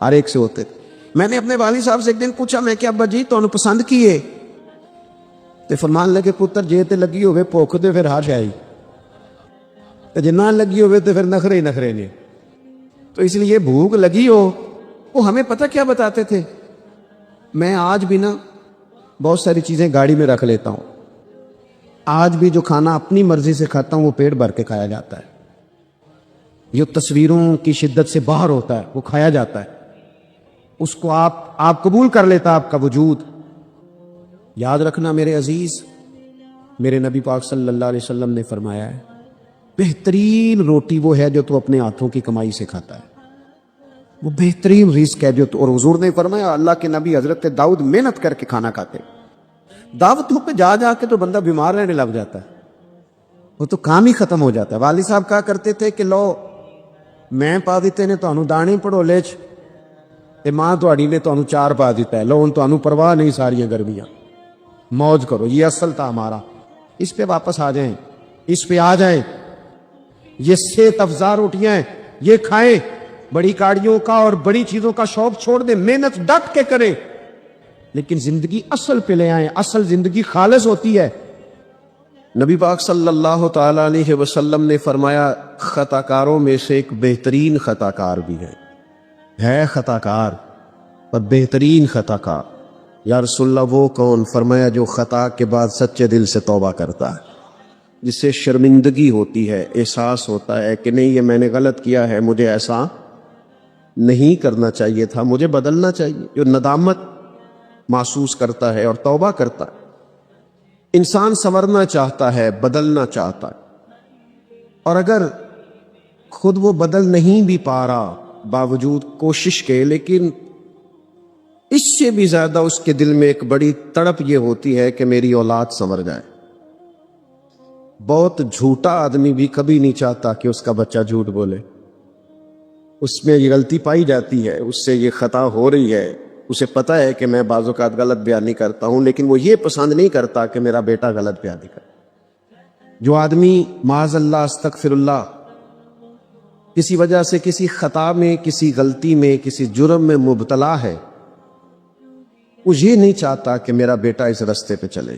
ہر ایک سے ہوتے تھے۔ میں نے اپنے والد صاحب سے ایک دن پوچھا میں کہ ابا جی تو پسند کیے، تو فرمان لگے پتر جے تے لگی ہوئے بھوک تے پھر ہر شے تے جے نہ لگی ہوئے تو پھر نخرے ہی نخرے نے، تو اس لیے بھوک لگی ہو، وہ ہمیں پتہ کیا بتاتے تھے، میں آج بھی نا بہت ساری چیزیں گاڑی میں رکھ لیتا ہوں، آج بھی جو کھانا اپنی مرضی سے کھاتا ہوں وہ پیٹ بھر کے کھایا جاتا ہے، جو تصویروں کی شدت سے باہر ہوتا ہے وہ کھایا جاتا ہے، اس کو آپ قبول کر لیتا آپ کا وجود۔ یاد رکھنا میرے عزیز، میرے نبی پاک صلی اللہ علیہ وسلم نے فرمایا ہے بہترین روٹی وہ ہے جو تو اپنے ہاتھوں کی کمائی سے کھاتا ہے، وہ بہترین رزق ہے جو تو، اور حضور نے فرمایا اللہ کے نبی حضرت داؤد محنت کر کے کھانا کھاتے، دعوتوں پہ جا جا کے تو بندہ بیمار رہنے لگ جاتا ہے، وہ تو کام ہی ختم ہو جاتا ہے۔ والد صاحب کہا کرتے تھے کہ لو میں پا دیتے نے تانوں دانے پڑولے چ تے ماں تہاڈی نے تانوں چار پا دیتا ہے، لو ہن تانوں پرواہ نہیں ساریاں گرمیاں، موج کرو، یہ اصل تھا ہمارا، اس پہ واپس آ جائیں، اس پہ آ جائیں، یہ صحت افزا روٹیاں ہیں یہ کھائیں، بڑی گاڑیوں کا اور بڑی چیزوں کا شوق چھوڑ دیں، محنت ڈٹ کے کریں، لیکن زندگی اصل پہ لے آئیں، اصل زندگی خالص ہوتی ہے۔ نبی پاک صلی اللہ تعالی علیہ وسلم نے فرمایا خطا کاروں میں سے ایک بہترین خطا کار بھی ہے، ہے خطا کار پر بہترین خطا کار۔ یا رسول اللہ وہ کون؟ فرمایا جو خطا کے بعد سچے دل سے توبہ کرتا ہے، جس سے شرمندگی ہوتی ہے، احساس ہوتا ہے کہ نہیں یہ میں نے غلط کیا ہے، مجھے ایسا نہیں کرنا چاہیے تھا، مجھے بدلنا چاہیے، جو ندامت محسوس کرتا ہے اور توبہ کرتا ہے۔ انسان سنورنا چاہتا ہے، بدلنا چاہتا ہے، اور اگر خود وہ بدل نہیں بھی پا رہا باوجود کوشش کے، لیکن اس سے بھی زیادہ اس کے دل میں ایک بڑی تڑپ یہ ہوتی ہے کہ میری اولاد سنور جائے۔ بہت جھوٹا آدمی بھی کبھی نہیں چاہتا کہ اس کا بچہ جھوٹ بولے، اس میں یہ غلطی پائی جاتی ہے، اس سے یہ خطا ہو رہی ہے، اسے پتہ ہے کہ میں بعض اوقات غلط بیانی کرتا ہوں، لیکن وہ یہ پسند نہیں کرتا کہ میرا بیٹا غلط بیانی کرے۔ جو آدمی معاذ اللہ استغفر اللہ کسی وجہ سے کسی خطا میں، کسی غلطی میں، کسی جرم میں مبتلا ہے، وہ یہ نہیں چاہتا کہ میرا بیٹا اس رستے پہ چلے۔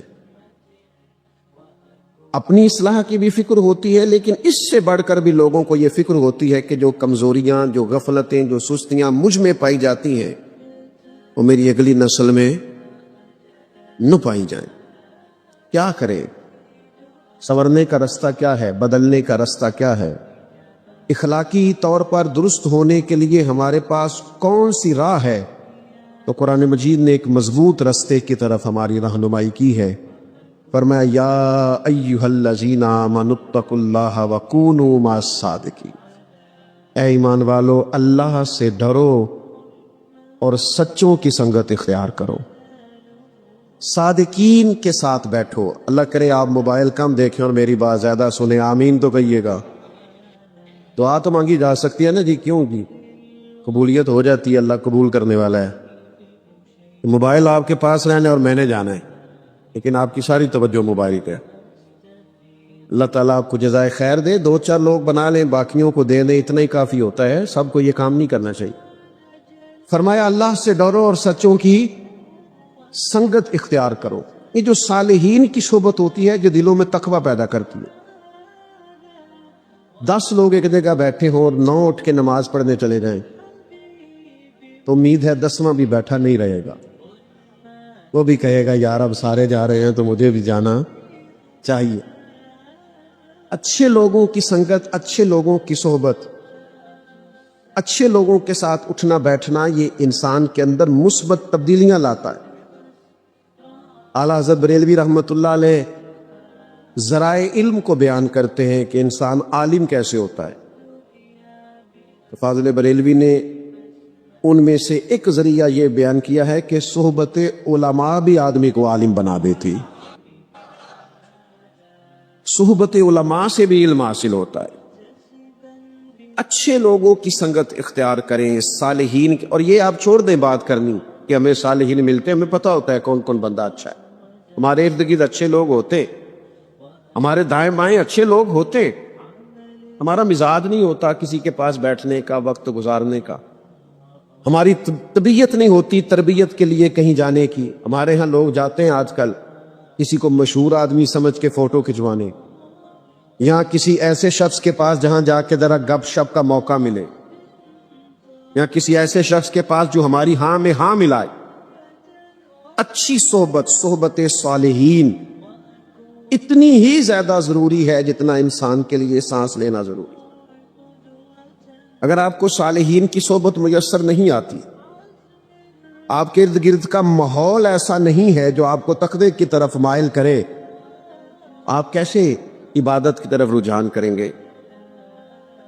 اپنی اصلاح کی بھی فکر ہوتی ہے، لیکن اس سے بڑھ کر بھی لوگوں کو یہ فکر ہوتی ہے کہ جو کمزوریاں، جو غفلتیں، جو سستیاں مجھ میں پائی جاتی ہیں وہ میری اگلی نسل میں نہ پائی جائیں۔ کیا کرے؟ سنورنے کا رستہ کیا ہے؟ بدلنے کا رستہ کیا ہے؟ اخلاقی طور پر درست ہونے کے لیے ہمارے پاس کون سی راہ ہے؟ تو قرآن مجید نے ایک مضبوط رستے کی طرف ہماری رہنمائی کی ہے۔ فرمایا یا ایھا الذین آمنوا اتقوا اللہ وکونوا مع الصادقین، اے ایمان والو اللہ سے ڈرو اور سچوں کی سنگت اختیار کرو، صادقین کے ساتھ بیٹھو۔ اللہ کرے آپ موبائل کم دیکھیں اور میری بات زیادہ سنیں، آمین تو کہیے گا۔ دعا تو مانگی جا سکتی ہے نا جی، کیوں جی؟ قبولیت ہو جاتی ہے، اللہ قبول کرنے والا ہے۔ موبائل آپ کے پاس رہنا اور میں نے جانا ہے، لیکن آپ کی ساری توجہ موبائل پہ۔ اللہ تعالیٰ آپ کو جزائے خیر دے، 2-4 لوگ بنا لیں، باقیوں کو دے دیں، اتنا ہی کافی ہوتا ہے، سب کو یہ کام نہیں کرنا چاہیے۔ فرمایا اللہ سے ڈرو اور سچوں کی سنگت اختیار کرو۔ یہ جو صالحین کی صحبت ہوتی ہے جو دلوں میں تقوی پیدا کرتی ہے۔ 10 لوگ ایک جگہ بیٹھے ہوں اور 9 اٹھ کے نماز پڑھنے چلے جائیں تو امید ہے 10واں بھی بیٹھا نہیں رہے گا، وہ بھی کہے گا یار اب سارے جا رہے ہیں تو مجھے بھی جانا چاہیے۔ اچھے لوگوں کی سنگت، اچھے لوگوں کی صحبت، اچھے لوگوں کے ساتھ اٹھنا بیٹھنا یہ انسان کے اندر مثبت تبدیلیاں لاتا ہے۔ اعلیٰ حضرت بریلوی رحمۃ اللہ علیہ ذرائع علم کو بیان کرتے ہیں کہ انسان عالم کیسے ہوتا ہے۔ تو فاضل بریلوی نے ان میں سے ایک ذریعہ یہ بیان کیا ہے کہ صحبت علماء بھی آدمی کو عالم بنا دیتی۔ صحبت علماء سے بھی علم حاصل ہوتا ہے۔ اچھے لوگوں کی سنگت اختیار کریں، صالحین کی۔ اور یہ آپ چھوڑ دیں بات کرنی کہ ہمیں صالحین ملتے ہیں، ہمیں پتہ ہوتا ہے کون کون بندہ اچھا ہے، ہمارے ارد گرد اچھے لوگ ہوتے، ہمارے دائیں بائیں اچھے لوگ ہوتے، ہمارا مزاج نہیں ہوتا کسی کے پاس بیٹھنے کا، وقت گزارنے کا، ہماری طبیعت نہیں ہوتی تربیت کے لیے کہیں جانے کی۔ ہمارے ہاں لوگ جاتے ہیں آج کل کسی کو مشہور آدمی سمجھ کے فوٹو کھنچوانے، یا کسی ایسے شخص کے پاس جہاں جا کے ذرا گپ شپ کا موقع ملے، یا کسی ایسے شخص کے پاس جو ہماری ہاں میں ہاں ملائے۔ اچھی صحبت، صحبت صالحین اتنی ہی زیادہ ضروری ہے جتنا انسان کے لیے سانس لینا ضروری۔ اگر آپ کو صالحین کی صحبت میسر نہیں آتی، آپ کے ارد گرد کا ماحول ایسا نہیں ہے جو آپ کو تقوی کی طرف مائل کرے، آپ کیسے عبادت کی طرف رجحان کریں گے؟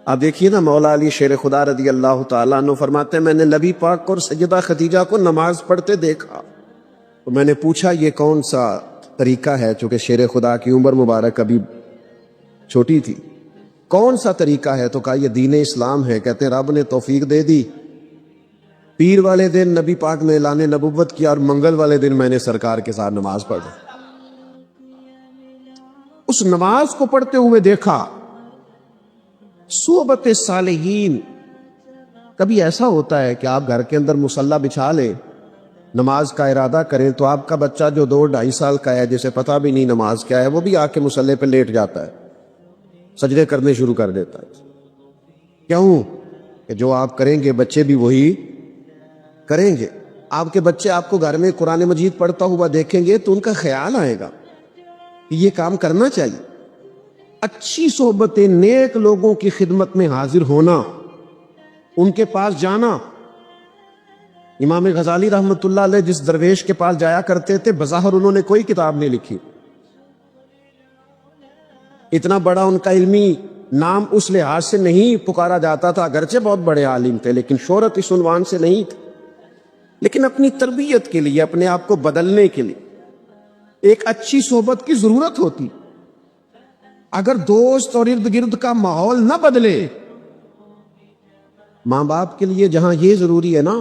آپ دیکھیے نا، مولا علی شیر خدا رضی اللہ تعالیٰ عنہ فرماتے ہیں میں نے نبی پاک اور سیدہ خدیجہ کو نماز پڑھتے دیکھا تو میں نے پوچھا یہ کون سا طریقہ ہے، چونکہ شیر خدا کی عمر مبارک ابھی چھوٹی تھی، کون سا طریقہ ہے؟ تو کہا یہ دین اسلام ہے۔ کہتے ہیں رب نے توفیق دے دی، پیر والے دن نبی پاک نے اعلان نبوت کیا اور منگل والے دن میں نے سرکار کے ساتھ نماز پڑھی۔ اس نماز کو پڑھتے ہوئے دیکھا۔ صحبت صالحین، کبھی ایسا ہوتا ہے کہ آپ گھر کے اندر مصلی بچھا لیں، نماز کا ارادہ کریں تو آپ کا بچہ جو 2-2.5 سال کا ہے، جسے پتہ بھی نہیں نماز کیا ہے، وہ بھی آ کے مصلی پہ لیٹ جاتا ہے، سجدے کرنے شروع کر دیتا ہے۔ کیوں؟ کہ جو آپ کریں گے بچے بھی وہی کریں گے. آپ کے بچے آپ کو گھر میں قرآن مجید پڑھتا ہوا دیکھیں گے تو ان کا خیال آئے گا کہ یہ کام کرنا چاہیے. اچھی صحبتیں، نیک لوگوں کی خدمت میں حاضر ہونا، ان کے پاس جانا. امام غزالی رحمۃ اللہ علیہ جس درویش کے پاس جایا کرتے تھے، بظاہر انہوں نے کوئی کتاب نہیں لکھی، اتنا بڑا ان کا علمی نام اس لحاظ سے نہیں پکارا جاتا تھا، اگرچہ بہت بڑے عالم تھے لیکن شہرت اس عنوان سے نہیں تھی. لیکن اپنی تربیت کے لیے، اپنے آپ کو بدلنے کے لیے ایک اچھی صحبت کی ضرورت ہوتی. اگر دوست اور ارد گرد کا ماحول نہ بدلے، ماں باپ کے لیے جہاں یہ ضروری ہے نا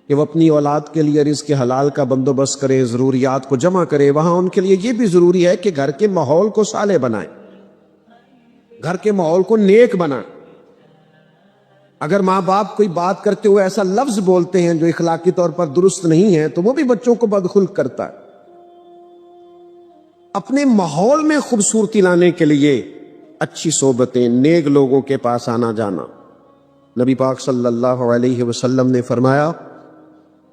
کہ وہ اپنی اولاد کے لیے رزق حلال کا بندوبست کرے، ضروریات کو جمع کرے، وہاں ان کے لیے یہ بھی ضروری ہے کہ گھر کے ماحول کو صالح بنائیں، گھر کے ماحول کو نیک بنائیں. اگر ماں باپ کوئی بات کرتے ہوئے ایسا لفظ بولتے ہیں جو اخلاقی طور پر درست نہیں ہے تو وہ بھی بچوں کو بدخلق کرتا ہے. اپنے ماحول میں خوبصورتی لانے کے لیے اچھی صحبتیں، نیک لوگوں کے پاس آنا جانا. نبی پاک صلی اللہ علیہ وسلم نے فرمایا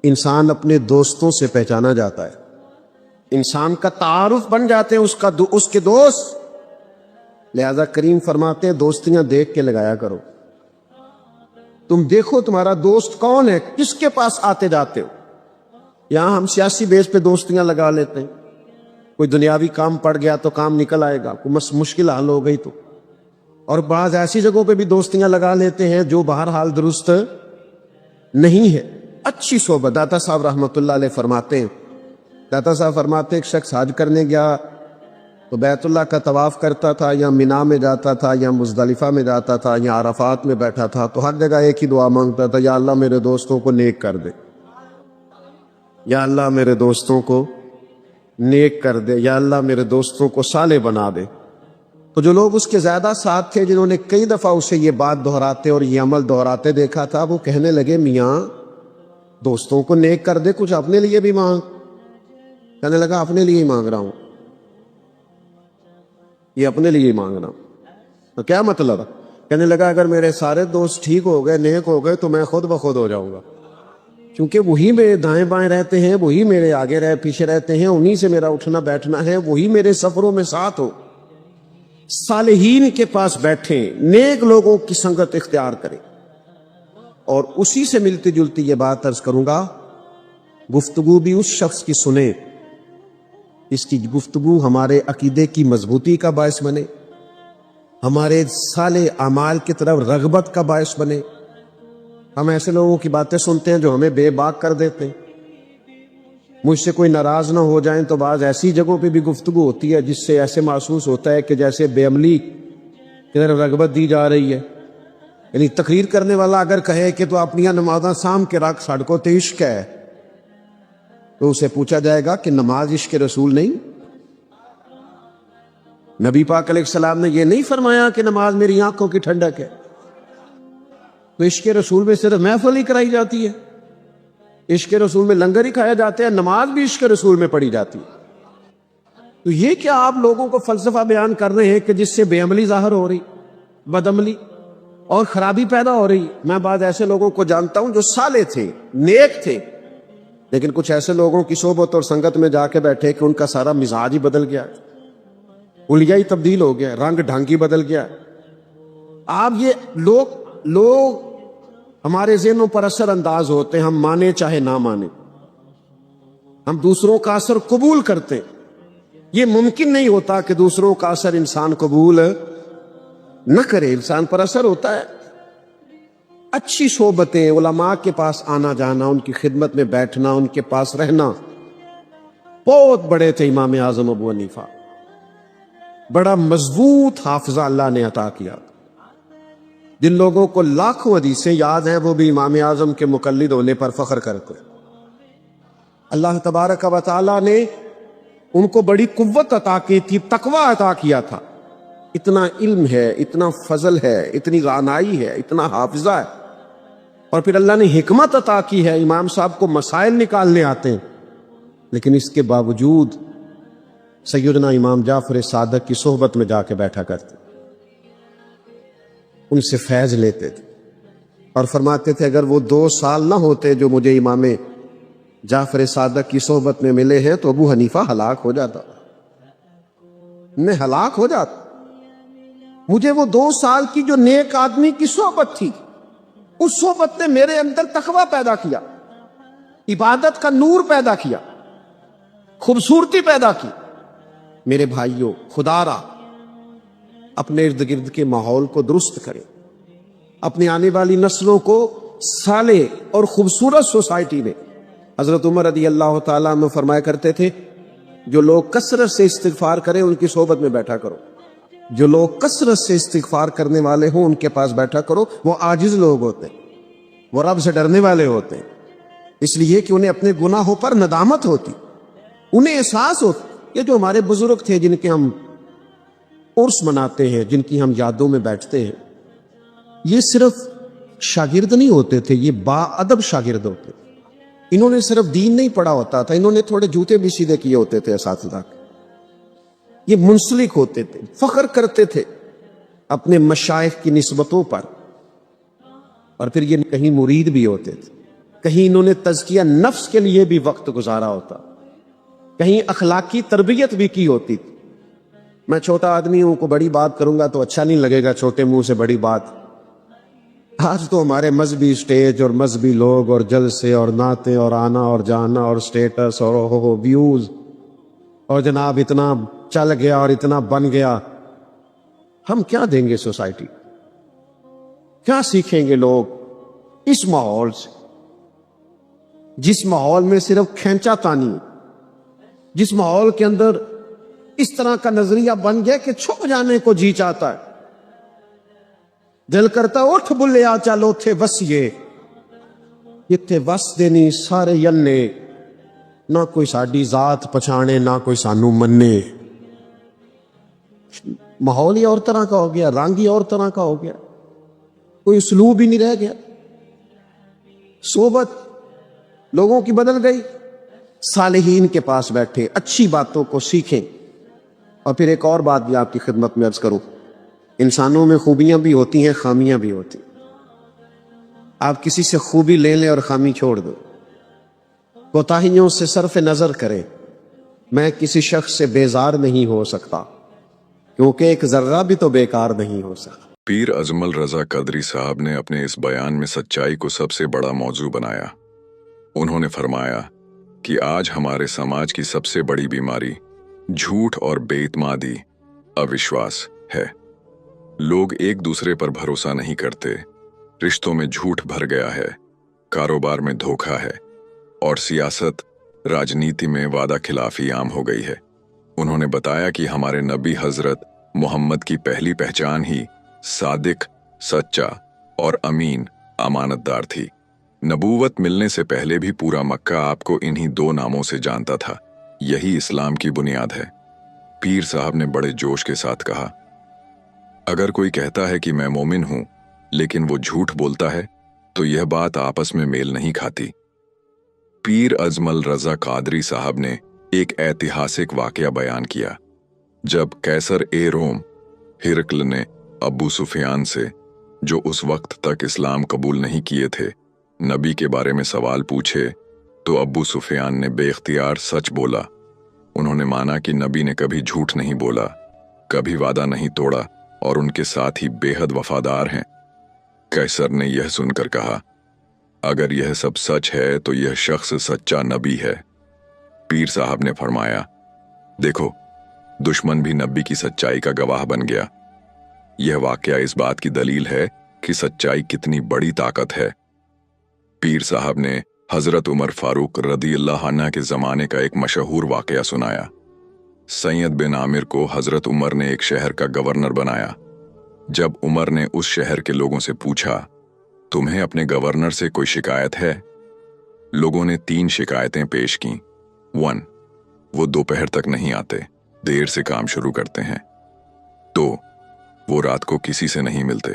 انسان اپنے دوستوں سے پہچانا جاتا ہے، انسان کا تعارف بن جاتے ہیں اس کے دوست. لہذا کریم فرماتے ہیں دوستیاں دیکھ کے لگایا کرو. تم دیکھو تمہارا دوست کون ہے، کس کے پاس آتے جاتے ہو. یہاں ہم سیاسی بیس پہ دوستیاں لگا لیتے ہیں، کوئی دنیاوی کام پڑ گیا تو کام نکل آئے گا، کوئی مشکل حل ہو گئی تو. اور بعض ایسی جگہوں پہ بھی دوستیاں لگا لیتے ہیں جو بہرحال درست نہیں ہے. اچھی صحبت. داتا صاحب رحمۃ اللہ علیہ فرماتے ہیں، داتا صاحب فرماتے ایک شخص حج کرنے گیا تو بیت اللہ کا طواف کرتا تھا، یا مینا میں جاتا تھا، یا مزدلفہ میں جاتا تھا، یا عرفات میں بیٹھا تھا، تو ہر جگہ ایک ہی دعا مانگتا تھا، یا اللہ میرے دوستوں کو نیک کر دے، یا اللہ میرے دوستوں کو نیک کر دے، یا اللہ میرے دوستوں کو صالح بنا دے. تو جو لوگ اس کے زیادہ ساتھ تھے، جنہوں نے کئی دفعہ اسے یہ بات دہراتے اور یہ عمل دہراتے دیکھا تھا، وہ کہنے لگے میاں دوستوں کو نیک کر دے، کچھ اپنے لیے بھی مانگ. کہنے لگا اپنے لیے ہی مانگ رہا ہوں، یہ اپنے لیے ہی مانگ رہا ہوں. تو کیا مطلب ہے؟ کہنے لگا اگر میرے سارے دوست ٹھیک ہو گئے، نیک ہو گئے، تو میں خود بخود ہو جاؤں گا، کیونکہ وہی میرے دائیں بائیں رہتے ہیں، وہی میرے آگے پیچھے رہتے ہیں، انہی سے میرا اٹھنا بیٹھنا ہے، وہی میرے سفروں میں ساتھ ہو. صالحین کے پاس بیٹھیں، نیک لوگوں کی سنگت اختیار کریں. اور اسی سے ملتی جلتی یہ بات عرض کروں گا، گفتگو بھی اس شخص کی سنیں اس کی گفتگو ہمارے عقیدے کی مضبوطی کا باعث بنے، ہمارے صالح اعمال کی طرف رغبت کا باعث بنے. ہم ایسے لوگوں کی باتیں سنتے ہیں جو ہمیں بے باک کر دیتے ہیں. مجھ سے کوئی ناراض نہ ہو جائیں تو بعض ایسی جگہوں پہ بھی گفتگو ہوتی ہے جس سے ایسے محسوس ہوتا ہے کہ جیسے بے عملی کی طرف رغبت دی جا رہی ہے. یعنی تقریر کرنے والا اگر کہے کہ تو اپنی نمازاں سام کے رکھ سڑکوں تے عشق ہے، تو اسے پوچھا جائے گا کہ نماز عشق رسول نہیں؟ نبی پاک علیہ السلام نے یہ نہیں فرمایا کہ نماز میری آنکھوں کی ٹھنڈک ہے؟ تو عشق رسول میں صرف محفل ہی کرائی جاتی ہے، عشق رسول میں لنگر ہی کھایا جاتے ہیں، نماز بھی عشق رسول میں پڑھی جاتی ہے. تو یہ کیا آپ لوگوں کو فلسفہ بیان کر رہے ہیں کہ جس سے بے عملی ظاہر ہو رہی، بد عملی اور خرابی پیدا ہو رہی؟ میں بعض ایسے لوگوں کو جانتا ہوں جو صالح تھے، نیک تھے، لیکن کچھ ایسے لوگوں کی صحبت اور سنگت میں جا کے بیٹھے کہ ان کا سارا مزاج ہی بدل گیا، حلیہ ہی تبدیل ہو گیا، رنگ ڈھنگ ہی بدل گیا. آپ یہ لوگ ہمارے ذہنوں پر اثر انداز ہوتے ہیں، ہم مانے چاہے نہ مانے، ہم دوسروں کا اثر قبول کرتے ہیں. یہ ممکن نہیں ہوتا کہ دوسروں کا اثر انسان قبول نہ کرے، انسان پر اثر ہوتا ہے. اچھی صحبتیں، علماء کے پاس آنا جانا، ان کی خدمت میں بیٹھنا، ان کے پاس رہنا. بہت بڑے تھے امام اعظم ابو حنیفہ، بڑا مضبوط حافظہ اللہ نے عطا کیا. جن لوگوں کو لاکھوں حدیثیں یاد ہیں وہ بھی امام اعظم کے مقلد ہونے پر فخر کرتے. اللہ تبارک و تعالی نے ان کو بڑی قوت عطا کی تھی، تقوی عطا کیا تھا. اتنا علم ہے، اتنا فضل ہے، اتنی رعنائی ہے، اتنا حافظہ ہے، اور پھر اللہ نے حکمت عطا کی ہے. امام صاحب کو مسائل نکالنے آتے ہیں، لیکن اس کے باوجود سیدنا امام جعفر صادق کی صحبت میں جا کے بیٹھا کرتے، ان سے فیض لیتے تھے. اور فرماتے تھے اگر وہ 2 سال نہ ہوتے جو مجھے امام جعفر صادق کی صحبت میں ملے ہیں تو ابو حنیفہ ہلاک ہو جاتا، میں ہلاک ہو جاتا۔ مجھے وہ 2 سال کی جو نیک آدمی کی صحبت تھی، اس صحبت نے میرے اندر تقویٰ پیدا کیا، عبادت کا نور پیدا کیا، خوبصورتی پیدا کی۔ میرے بھائیوں، خدا را اپنے ارد گرد کے ماحول کو درست کرے، اپنی آنے والی نسلوں کو صالح اور خوبصورت سوسائٹی میں۔ حضرت عمر رضی اللہ تعالیٰ عنہ فرمایا کرتے تھے جو لوگ کثرت سے استغفار کریں ان کی صحبت میں بیٹھا کرو، جو لوگ کثرت سے استغفار کرنے والے ہوں ان کے پاس بیٹھا کرو۔ وہ عاجز لوگ ہوتے ہیں، وہ رب سے ڈرنے والے ہوتے ہیں، اس لیے کہ انہیں اپنے گناہوں پر ندامت ہوتی، انہیں احساس ہوتا۔ یہ جو ہمارے بزرگ تھے جن کے ہم عرس مناتے ہیں، جن کی ہم یادوں میں بیٹھتے ہیں، یہ صرف شاگرد نہیں ہوتے تھے، یہ با ادب شاگرد ہوتے۔ انہوں نے صرف دین نہیں پڑھا ہوتا تھا، انہوں نے تھوڑے جوتے بھی سیدھے کیے ہوتے تھے اساتذہ کے۔ یہ منسلک ہوتے تھے، فخر کرتے تھے اپنے مشائخ کی نسبتوں پر، اور پھر یہ کہیں مرید بھی ہوتے تھے، کہیں انہوں نے تزکیہ نفس کے لیے بھی وقت گزارا ہوتا، کہیں اخلاقی تربیت بھی کی ہوتی تھی۔ میں چھوٹا آدمی ہوں، کو بڑی بات کروں گا تو اچھا نہیں لگے گا، چھوٹے منہ سے بڑی بات۔ آج تو ہمارے مذہبی سٹیج اور مذہبی لوگ اور جلسے اور نعتیں اور آنا اور جانا اور سٹیٹس اور ویوز، اور جناب اتنا چل گیا اور اتنا بن گیا۔ ہم کیا دیں گے سوسائٹی؟ کیا سیکھیں گے لوگ اس ماحول سے، جس ماحول میں صرف کھینچا تانی، جس ماحول کے اندر اس طرح کا نظریہ بن گیا کہ چھپ جانے کو جی چاہتا ہے، دل کرتا اٹھ بلیا چلو تھے وسیے، جتھے وس دینی سارے ینے، نہ کوئی ساڈی ذات پچھانے نہ کوئی سانو منے۔ ماحول ہی اور طرح کا ہو گیا، رنگ ہی اور طرح کا ہو گیا، کوئی اسلوب ہی نہیں رہ گیا، صحبت لوگوں کی بدل گئی۔ صالحین کے پاس بیٹھے، اچھی باتوں کو سیکھیں۔ اور پھر ایک اور بات بھی آپ کی خدمت میں عرض کروں، انسانوں میں خوبیاں بھی ہوتی ہیں، خامیاں بھی ہوتی ہیں۔ آپ کسی سے خوبی لے لیں اور خامی چھوڑ دو، کوتاہیوں سے صرف نظر کریں۔ میں کسی شخص سے بیزار نہیں ہو سکتا کیونکہ ایک ذرہ بھی تو بیکار نہیں ہو سکتا۔ پیر اجمل رضا قادری صاحب نے اپنے اس بیان میں سچائی کو سب سے بڑا موضوع بنایا۔ انہوں نے فرمایا کہ آج ہمارے سماج کی سب سے بڑی بیماری جھوٹ اور بے اعتمادی، اوشواس ہے۔ لوگ ایک دوسرے پر بھروسہ نہیں کرتے، رشتوں میں جھوٹ بھر گیا ہے، کاروبار میں دھوکہ ہے، اور سیاست، راجنیتی میں وعدہ خلافی عام ہو گئی ہے۔ انہوں نے بتایا کہ ہمارے نبی حضرت محمد کی پہلی پہچان ہی صادق، سچا اور امین، امانت دار تھی۔ نبوت ملنے سے پہلے بھی پورا مکہ آپ کو انہی 2 ناموں سے جانتا تھا۔ یہی اسلام کی بنیاد ہے۔ پیر صاحب نے بڑے جوش کے ساتھ کہا، اگر کوئی کہتا ہے کہ میں مومن ہوں لیکن وہ جھوٹ بولتا ہے تو یہ بات آپس میں میل نہیں کھاتی۔ پیر اجمل رضا قادری صاحب نے ایک ایتہاسک واقعہ بیان کیا۔ جب قیصر روم ہرقل نے ابو سفیان سے، جو اس وقت تک اسلام قبول نہیں کیے تھے، نبی کے بارے میں سوال پوچھے تو ابو سفیان نے بے اختیار سچ بولا۔ انہوں نے مانا کہ نبی نے کبھی جھوٹ نہیں بولا، کبھی وعدہ نہیں توڑا اور ان کے ساتھ ہی بے حد وفادار ہیں۔ قیصر نے یہ سن کر کہا، اگر یہ سب سچ ہے تو یہ شخص سچا نبی ہے۔ پیر صاحب نے فرمایا، دیکھو، دشمن بھی نبی کی سچائی کا گواہ بن گیا۔ یہ واقعہ اس بات کی دلیل ہے کہ سچائی کتنی بڑی طاقت ہے۔ پیر صاحب نے حضرت عمر فاروق رضی اللہ عنہ کے زمانے کا ایک مشہور واقعہ سنایا۔ سید بن عامر کو حضرت عمر نے ایک شہر کا گورنر بنایا۔ جب عمر نے اس شہر کے لوگوں سے پوچھا، تمہیں اپنے گورنر سے کوئی شکایت ہے؟ لوگوں نے 3 شکایتیں پیش کیں۔ 1، وہ دوپہر تک نہیں آتے، دیر سے کام شروع کرتے ہیں۔ 2، وہ رات کو کسی سے نہیں ملتے۔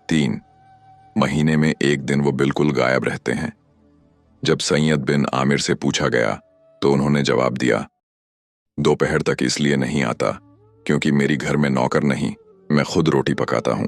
3، مہینے میں 1 دن وہ بالکل غائب رہتے ہیں۔ جب سید بن عامر سے پوچھا گیا تو انہوں نے جواب دیا، دوپہر تک اس لیے نہیں آتا کیونکہ میری گھر میں نوکر نہیں، میں خود روٹی پکاتا ہوں۔